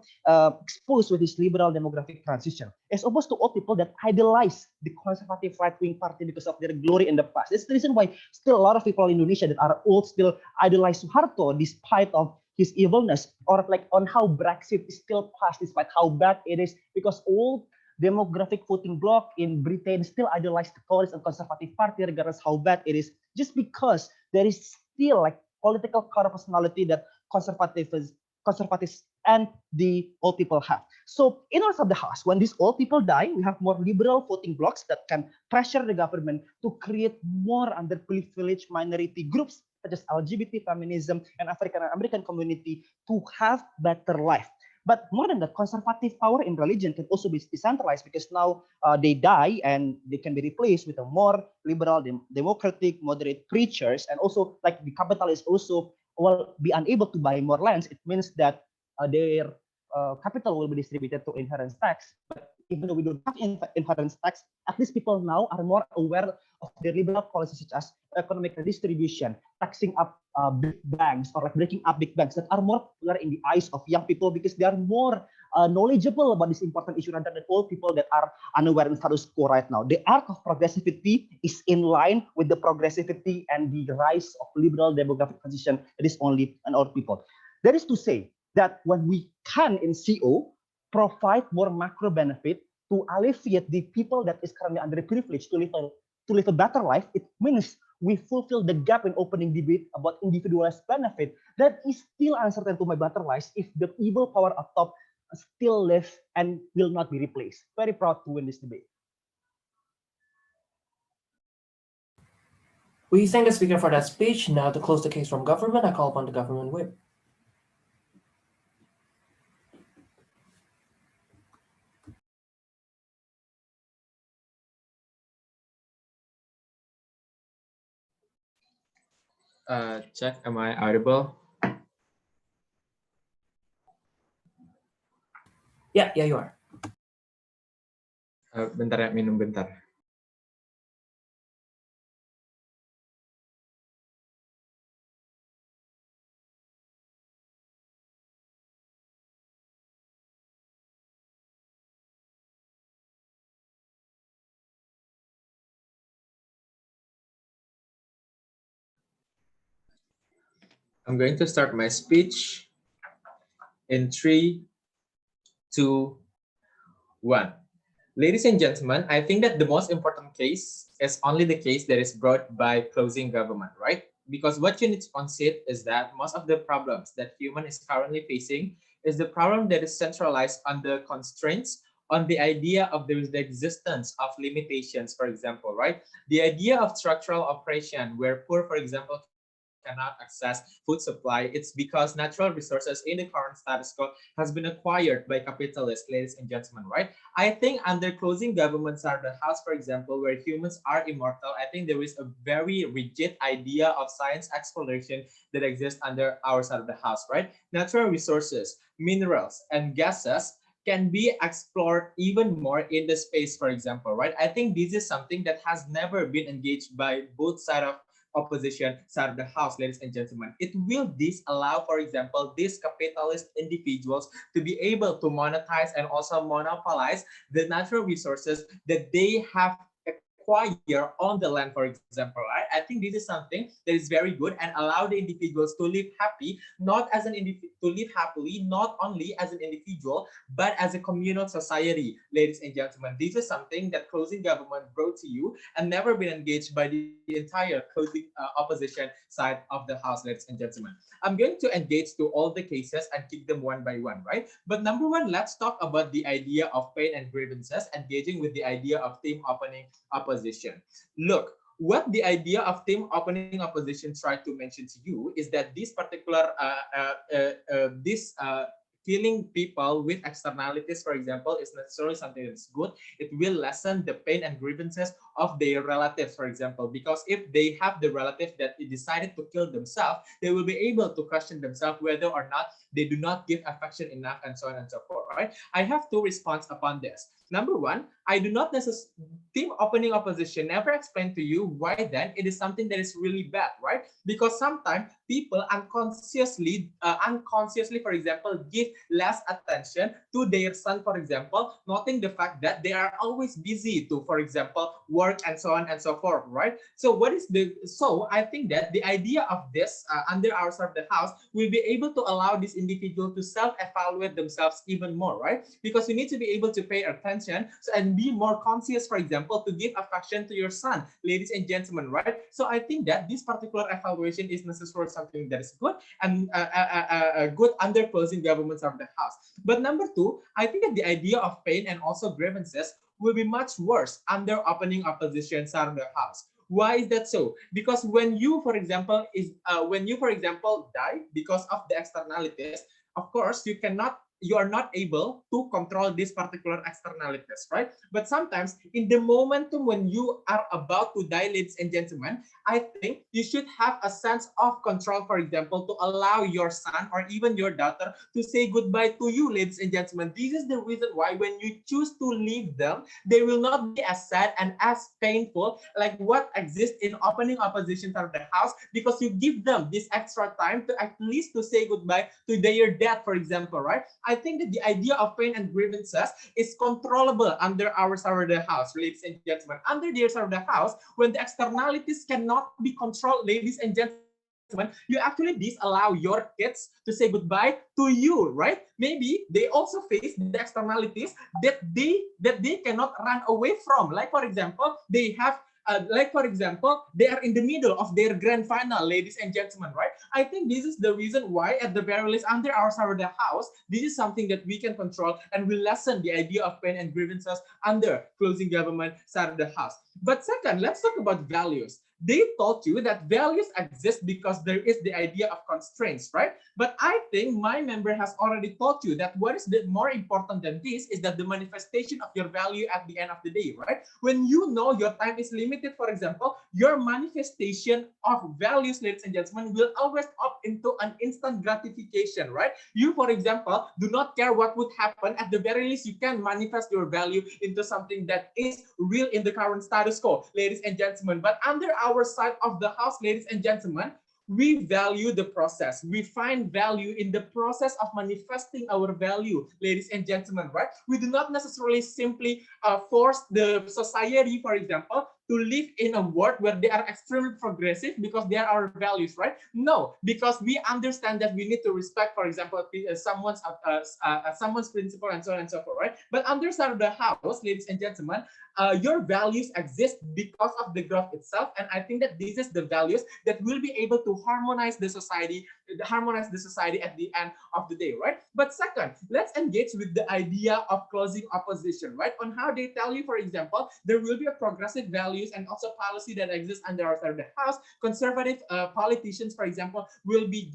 exposed with this liberal demographic transition, as opposed to old people that idolize the conservative right-wing party because of their glory in the past. That's the reason why still a lot of people in Indonesia that are old still idolize Suharto despite of his evilness, or like on how Brexit is still passed despite how bad it is, because old demographic voting bloc in Britain still idolize the Tories and Conservative Party regardless how bad it is, just because there is still like political core personality that conservatives and the old people have. So in our of the house, when these old people die, we have more liberal voting blocs that can pressure the government to create more underprivileged minority groups such as LGBT, feminism, and African American community to have better life. But more than that, conservative power in religion can also be decentralized because now they die and they can be replaced with a more liberal, democratic, moderate preachers. And also, like the capitalists also will be unable to buy more lands. It means that their capital will be distributed to inheritance tax. But even though we don't have inheritance tax, at least people now are more aware of the liberal policies such as economic redistribution, taxing up big banks, or like breaking up big banks that are more popular in the eyes of young people because they are more knowledgeable about this important issue rather than old people that are unaware in status quo right now. The arc of progressivity is in line with the progressivity and the rise of liberal demographic transition that is only an old people. That is to say that when we can in CO provide more macro benefit to alleviate the people that is currently underprivileged to live a better life, it means we fulfill the gap in opening debate about individualized benefit that is still uncertain to my better life if the evil power up top still live and will not be replaced. Very proud to win this debate.
We thank the speaker for that speech. Now to close the case from government, I call upon the government whip.
Check, am I audible?
Yeah, you are.
Bentar ya, minum bentar. I'm going to start my speech in 3, 2, 1. Ladies and gentlemen, I think that the most important case is only the case that is brought by closing government, right? Because what you need to consider is that most of the problems that human is currently facing is the problem that is centralized on the constraints, on the idea of there is the existence of limitations, for example, right? The idea of structural oppression where poor, for example, cannot access food supply, it's because natural resources in the current status quo has been acquired by capitalists, ladies and gentlemen, right? I think under closing governments are the house, for example, where humans are immortal, I think there is a very rigid idea of science exploration that exists under our side of the house, right? Natural resources, minerals, and gases can be explored even more in the space, for example, right? I think this is something that has never been engaged by both side of opposition side of the house, ladies and gentlemen. It will disallow, for example, these capitalist individuals to be able to monetize and also monopolize the natural resources that they have acquired on the land, for example, right? I think this is something that is very good and allow the individuals to live happy, not as an to live happily, not only as an individual, but as a communal society, ladies and gentlemen. This is something that closing government brought to you and never been engaged by the entire closing opposition side of the house, ladies and gentlemen. I'm going to engage to all the cases and kick them one by one, right? But number one, let's talk about the idea of pain and grievances, engaging with the idea of team opening opposition. Look, what the idea of team opening opposition tried to mention to you is that this particular this killing people with externalities, for example, is necessarily something that's good. It will lessen the pain and grievances of their relatives, for example, because if they have the relative that decided to kill themselves, they will be able to question themselves whether or not they do not give affection enough, and so on and so forth, right? I have two responses upon this. Number one, I do not necessarily team opening opposition never explain to you why then it is something that is really bad, right? Because sometimes people unconsciously, for example, give less attention to their son, for example, noting the fact that they are always busy to, for example, work and so on and so forth, right? So I think that the idea of this under our side of the house will be able to allow this individual to self-evaluate themselves even more, right? Because you need to be able to pay attention and be more conscious, for example, to give affection to your son, ladies and gentlemen, right? So I think that this particular evaluation is necessarily something that is good and good under closing governments of the house. But number two, I think that the idea of pain and also grievances will be much worse under opening opposition side of the house. Why is that so? Because when you, for example, die because of the externalities, of course, you are not able to control these particular externalities, right? But sometimes in the momentum when you are about to die, ladies and gentlemen, I think you should have a sense of control, for example, to allow your son or even your daughter to say goodbye to you, ladies and gentlemen. This is the reason why when you choose to leave them, they will not be as sad and as painful like what exists in opening opposition to the house, because you give them this extra time to at least to say goodbye to their death, for example, right? I think that the idea of pain and grievances is controllable under our side of the house, ladies and gentlemen. Under the side of the house, when the externalities cannot be controlled, ladies and gentlemen, you actually disallow your kids to say goodbye to you, right? Maybe they also face the externalities that they cannot run away from. Like for example, they are in the middle of their grand final, ladies and gentlemen, right? I think this is the reason why, at the very least, under our side of the house, this is something that we can control and will lessen the idea of pain and grievances under closing government side of the house. But second, let's talk about values. They told you that values exist because there is the idea of constraints, right? But I think my member has already told you that what is more important than this is that the manifestation of your value at the end of the day, right? When you know your time is limited, for example, your manifestation of values, ladies and gentlemen, will always opt into an instant gratification, right? You, for example, do not care what would happen. At the very least, you can manifest your value into something that is real in the current status quo, ladies and gentlemen. But under our side of the house, ladies and gentlemen, we value the process. We find value in the process of manifesting our value, ladies and gentlemen, right? We do not necessarily simply force the society, for example, to live in a world where they are extremely progressive because they are our values, right? No, because we understand that we need to respect, for example, someone's principle and so on and so forth, right? But under the house, ladies and gentlemen, your values exist because of the growth itself, and I think that this is the values that will be able to harmonize the society at the end of the day, right? But second, let's engage with the idea of closing opposition, right? On how they tell you, for example, there will be a progressive values and also policy that exists under our the house. Conservative politicians, for example, will be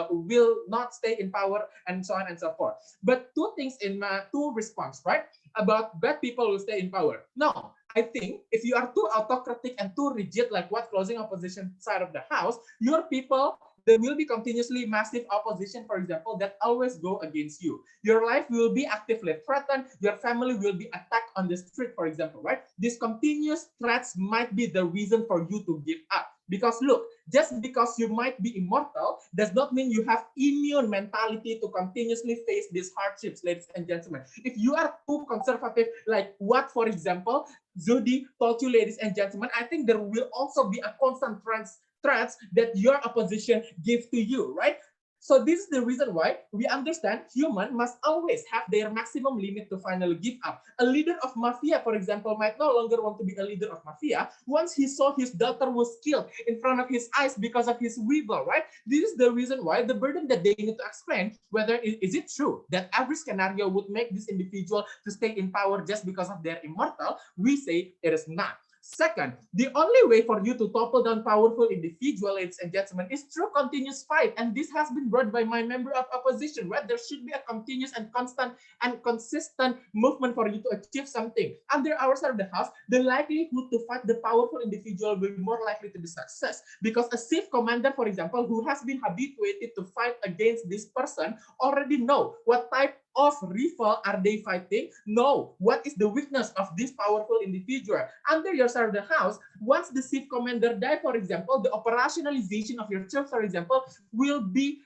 will not stay in power and so on and so forth. But two things in my two response, right? About bad people will stay in power. No, I think if you are too autocratic and too rigid, like what closing opposition side of the house, your people, there will be continuously massive opposition, for example, that always go against you. Your life will be actively threatened. Your family will be attacked on the street, for example, right? These continuous threats might be the reason for you to give up. Because look, just because you might be immortal does not mean you have immune mentality to continuously face these hardships, ladies and gentlemen. If you are too conservative, like what, for example, Zudi told you, ladies and gentlemen, I think there will also be a constant threats that your opposition give to you, right? So this is the reason why we understand human must always have their maximum limit to finally give up. A leader of mafia, for example, might no longer want to be a leader of mafia once he saw his daughter was killed in front of his eyes because of his rival, right? This is the reason why the burden that they need to explain whether is it true that every scenario would make this individual to stay in power just because of their immortal. We say it is not. Second, the only way for you to topple down powerful individuals, ladies and gentlemen, is through continuous fight. And this has been brought by my member of opposition, right? There should be a continuous and constant and consistent movement for you to achieve something. Under our side of the house, the likelihood to fight the powerful individual will be more likely to be success. Because a chief commander, for example, who has been habituated to fight against this person already know what type of rival are they fighting? No. What is the weakness of this powerful individual? Under your side of the house, once the chief commander die, for example, the operationalization of your troops, for example, will be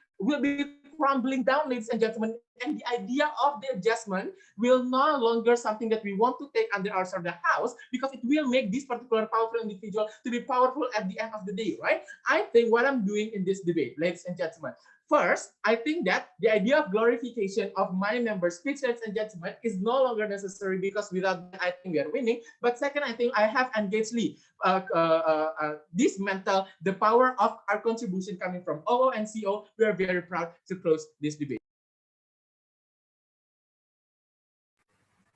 crumbling down, ladies and gentlemen. And the idea of the adjustment will no longer something that we want to take under our side of the house, because it will make this particular powerful individual to be powerful at the end of the day, right? I think what I'm doing in this debate, ladies and gentlemen, first, I think that the idea of glorification of my member's speech, ladies and gentlemen, is no longer necessary, because without that, I think we are winning. But second, I think I have engaged dismantle the power of our contribution coming from OO and CO. We are very proud to close this debate.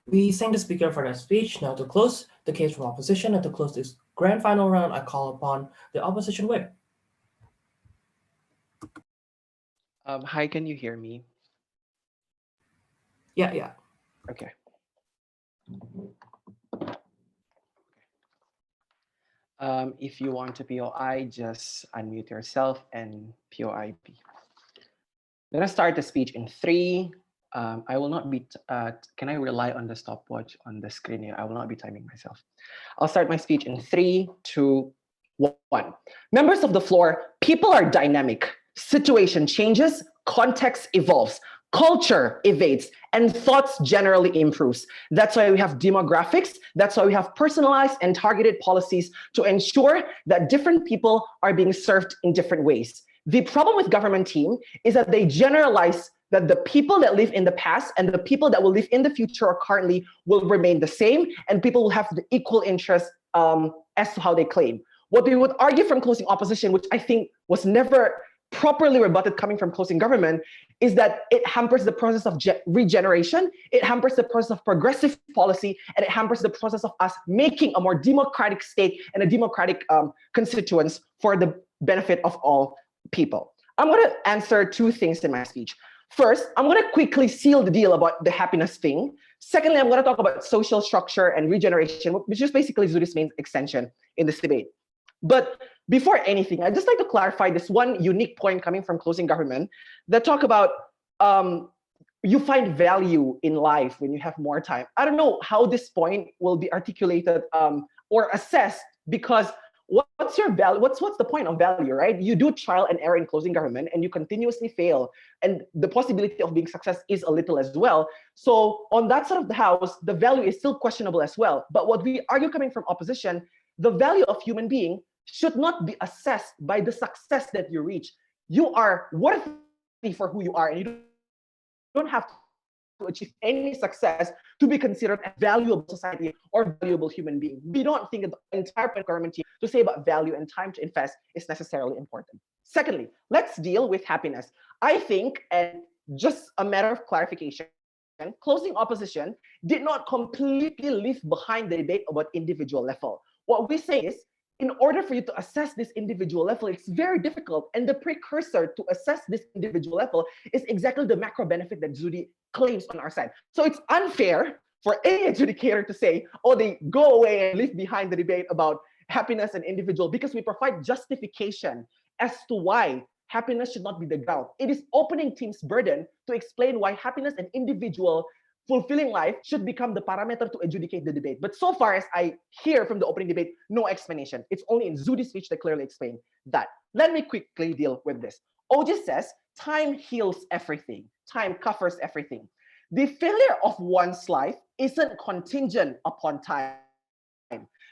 We thank the speaker for that speech. Now to close the case from opposition and to close this grand final round, I call upon the opposition whip.
Hi, can you hear me?
Yeah.
Okay. If you want to POI, just unmute yourself and POIB. I'm gonna start the speech in 3. I will not be, can I rely on the stopwatch on the screen here? I will not be timing myself. I'll start my speech in 3, 2, 1. Members of the floor, people are dynamic. Situation changes, context evolves, culture evades, and thoughts generally improves. That's why we have demographics. That's why we have personalized and targeted policies to ensure that different people are being served in different ways. The problem with government team is that they generalize that the people that live in the past and the people that will live in the future or currently will remain the same, and people will have the equal interest as to how they claim. What we would argue from closing opposition, which I think was never properly rebutted coming from closing government, is that it hampers the process of regeneration, it hampers the process of progressive policy, and it hampers the process of us making a more democratic state and a democratic constituents for the benefit of all people. I'm going to answer 2 things in my speech. First, I'm going to quickly seal the deal about the happiness thing. Secondly, I'm going to talk about social structure and regeneration, which is basically Zudi's main extension in this debate. But before anything, I'd just like to clarify this one unique point coming from closing government that talk about you find value in life when you have more time. I don't know how this point will be articulated or assessed, because what's your value? What's the point of value, right? You do trial and error in closing government and you continuously fail, and the possibility of being success is a little as well. So on that side of the house, the value is still questionable as well. But what we argue coming from opposition,
The value of human being should not be assessed by the success that you reach. You are worthy for who you are, and you don't have to achieve any success to be considered a valuable society or valuable human being. We don't think that the entire government team to say about value and time to invest is necessarily important. Secondly, let's deal with happiness. I think, and just a matter of clarification, closing opposition did not completely leave behind the debate about individual level. What we say is, in order for you to assess this individual level, it's very difficult. And the precursor to assess this individual level is exactly the macro benefit that Zudi claims on our side. So it's unfair for any adjudicator to say, oh, they go away and leave behind the debate about happiness and individual, because we provide justification as to why happiness should not be the ground. It is opening team's burden to explain why happiness and individual fulfilling life should become the parameter to adjudicate the debate. But so far as I hear from the opening debate, no explanation. It's only in Zudi's speech that clearly explained that. Let me quickly deal with this. OJ says, time heals everything. Time covers everything. The failure of one's life isn't contingent upon time.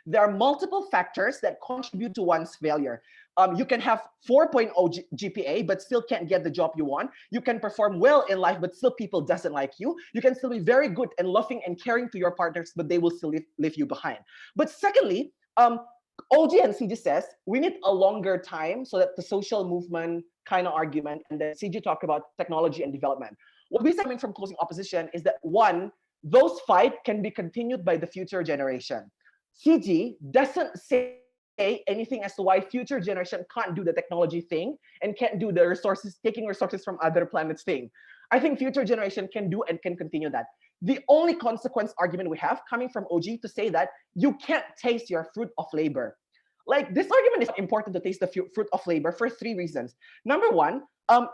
There are multiple factors that contribute to one's failure. You can have 4.0 GPA, but still can't get the job you want. You can perform well in life, but still people doesn't like you. You can still be very good and loving and caring to your partners, but they will still leave you behind. But secondly, OG and CG says we need a longer time so that the social movement kind of argument, and then CG talked about technology and development. What we say coming from closing opposition is that one, those fights can be continued by the future generation. CG doesn't say anything as to why future generation can't do the technology thing and can't do the resources, taking resources from other planets thing. I think future generation can do and can continue that. The only consequence argument we have coming from OG to say that you can't taste your fruit of labor. Like, this argument is important to taste the fruit of labor for three reasons. Number one,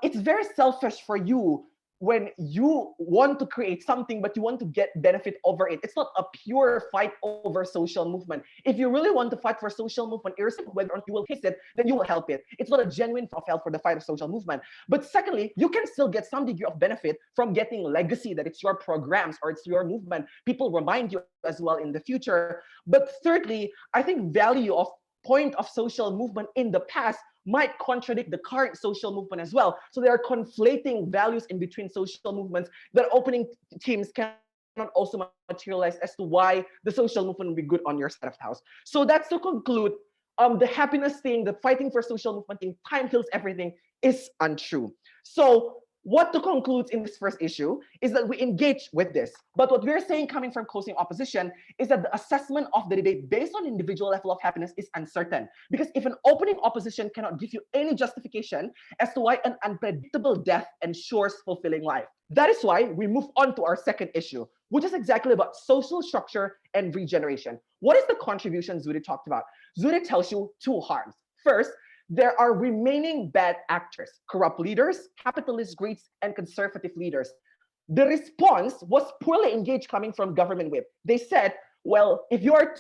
it's very selfish for you when you want to create something, but you want to get benefit over it. It's not a pure fight over social movement. If you really want to fight for social movement, irrespective of whether or not you will taste it, then you will help it. It's not a genuine help for the fight of social movement. But secondly, you can still get some degree of benefit from getting legacy, that it's your programs or it's your movement. People remind you as well in the future. But thirdly, I think value of point of social movement in the past might contradict the current social movement as well. So there are conflating values in between social movements that opening teams cannot also materialize as to why the social movement will be good on your side of the house. So that's to conclude, the happiness thing, the fighting for social movement thing, time heals everything, is untrue. So what to conclude in this first issue is that we engage with this. But what we're saying coming from closing opposition is that the assessment of the debate based on individual level of happiness is uncertain. Because if an opening opposition cannot give you any justification as to why an unpredictable death ensures fulfilling life. That is why we move on to our second issue, which is exactly about social structure and regeneration. What is the contribution Zuri talked about? Zuri tells you two harms. First, there are remaining bad actors, corrupt leaders, capitalist greeds, and conservative leaders. The response was poorly engaged coming from government whip. They said, well, if you're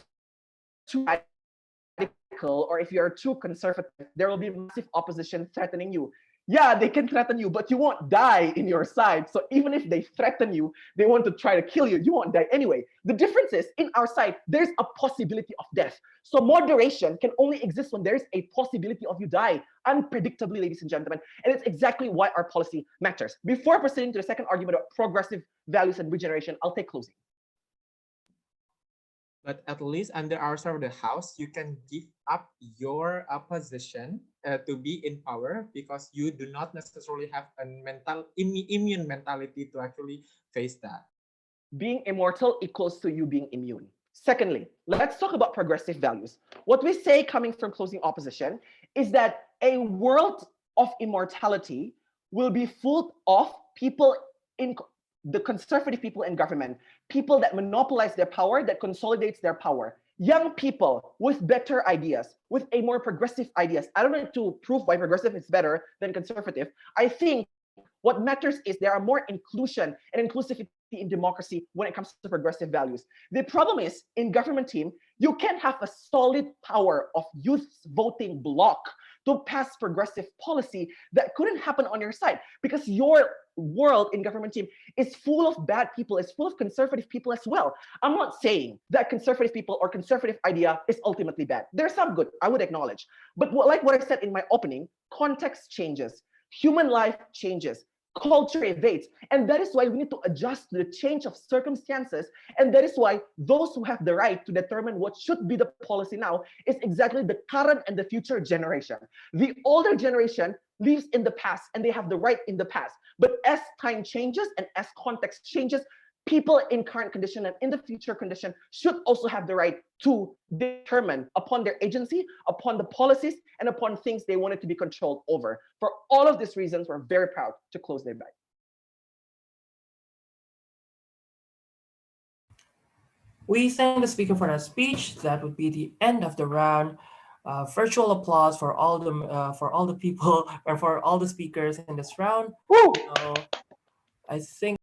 too radical or if you're too conservative, there will be massive opposition threatening you. Yeah, they can threaten you, but you won't die in your side. So even if they threaten you, they want to try to kill you, you won't die anyway. The difference is, in our side, there's a possibility of death. So moderation can only exist when there's a possibility of you die, unpredictably, ladies and gentlemen. And it's exactly why our policy matters. Before proceeding to the second argument about progressive values and regeneration, I'll take closing.
But at least under our side of the house, you can give up your position to be in power, because you do not necessarily have a immune mentality to actually face that.
Being immortal equals to you being immune. Secondly, let's talk about progressive values. What we say coming from closing opposition is that a world of immortality will be full of people in the conservative people in government, people that monopolize their power, that consolidates their power, young people with better ideas, with a more progressive ideas. I don't need to prove why progressive is better than conservative. I think what matters is there are more inclusion and inclusivity in democracy when it comes to progressive values. The problem is, in government team, you can't have a solid power of youth voting bloc to pass progressive policy that couldn't happen on your side, because your world in government team is full of bad people, is full of conservative people as well. I'm not saying that conservative people or conservative idea is ultimately bad. There's some good, I would acknowledge. But like what I said in my opening, context changes, human life changes, culture evades. And that is why we need to adjust to the change of circumstances. And that is why those who have the right to determine what should be the policy now is exactly the current and the future generation. The older generation lives in the past and they have the right in the past. But as time changes and as context changes, people in current condition and in the future condition should also have the right to determine upon their agency, upon the policies, and upon things they wanted to be controlled over. For all of these reasons, we're very proud to close the debate.
We thank the speaker for that speech. That would be the end of the round. Virtual applause for all the people and for all the speakers in this round.
Woo!
I think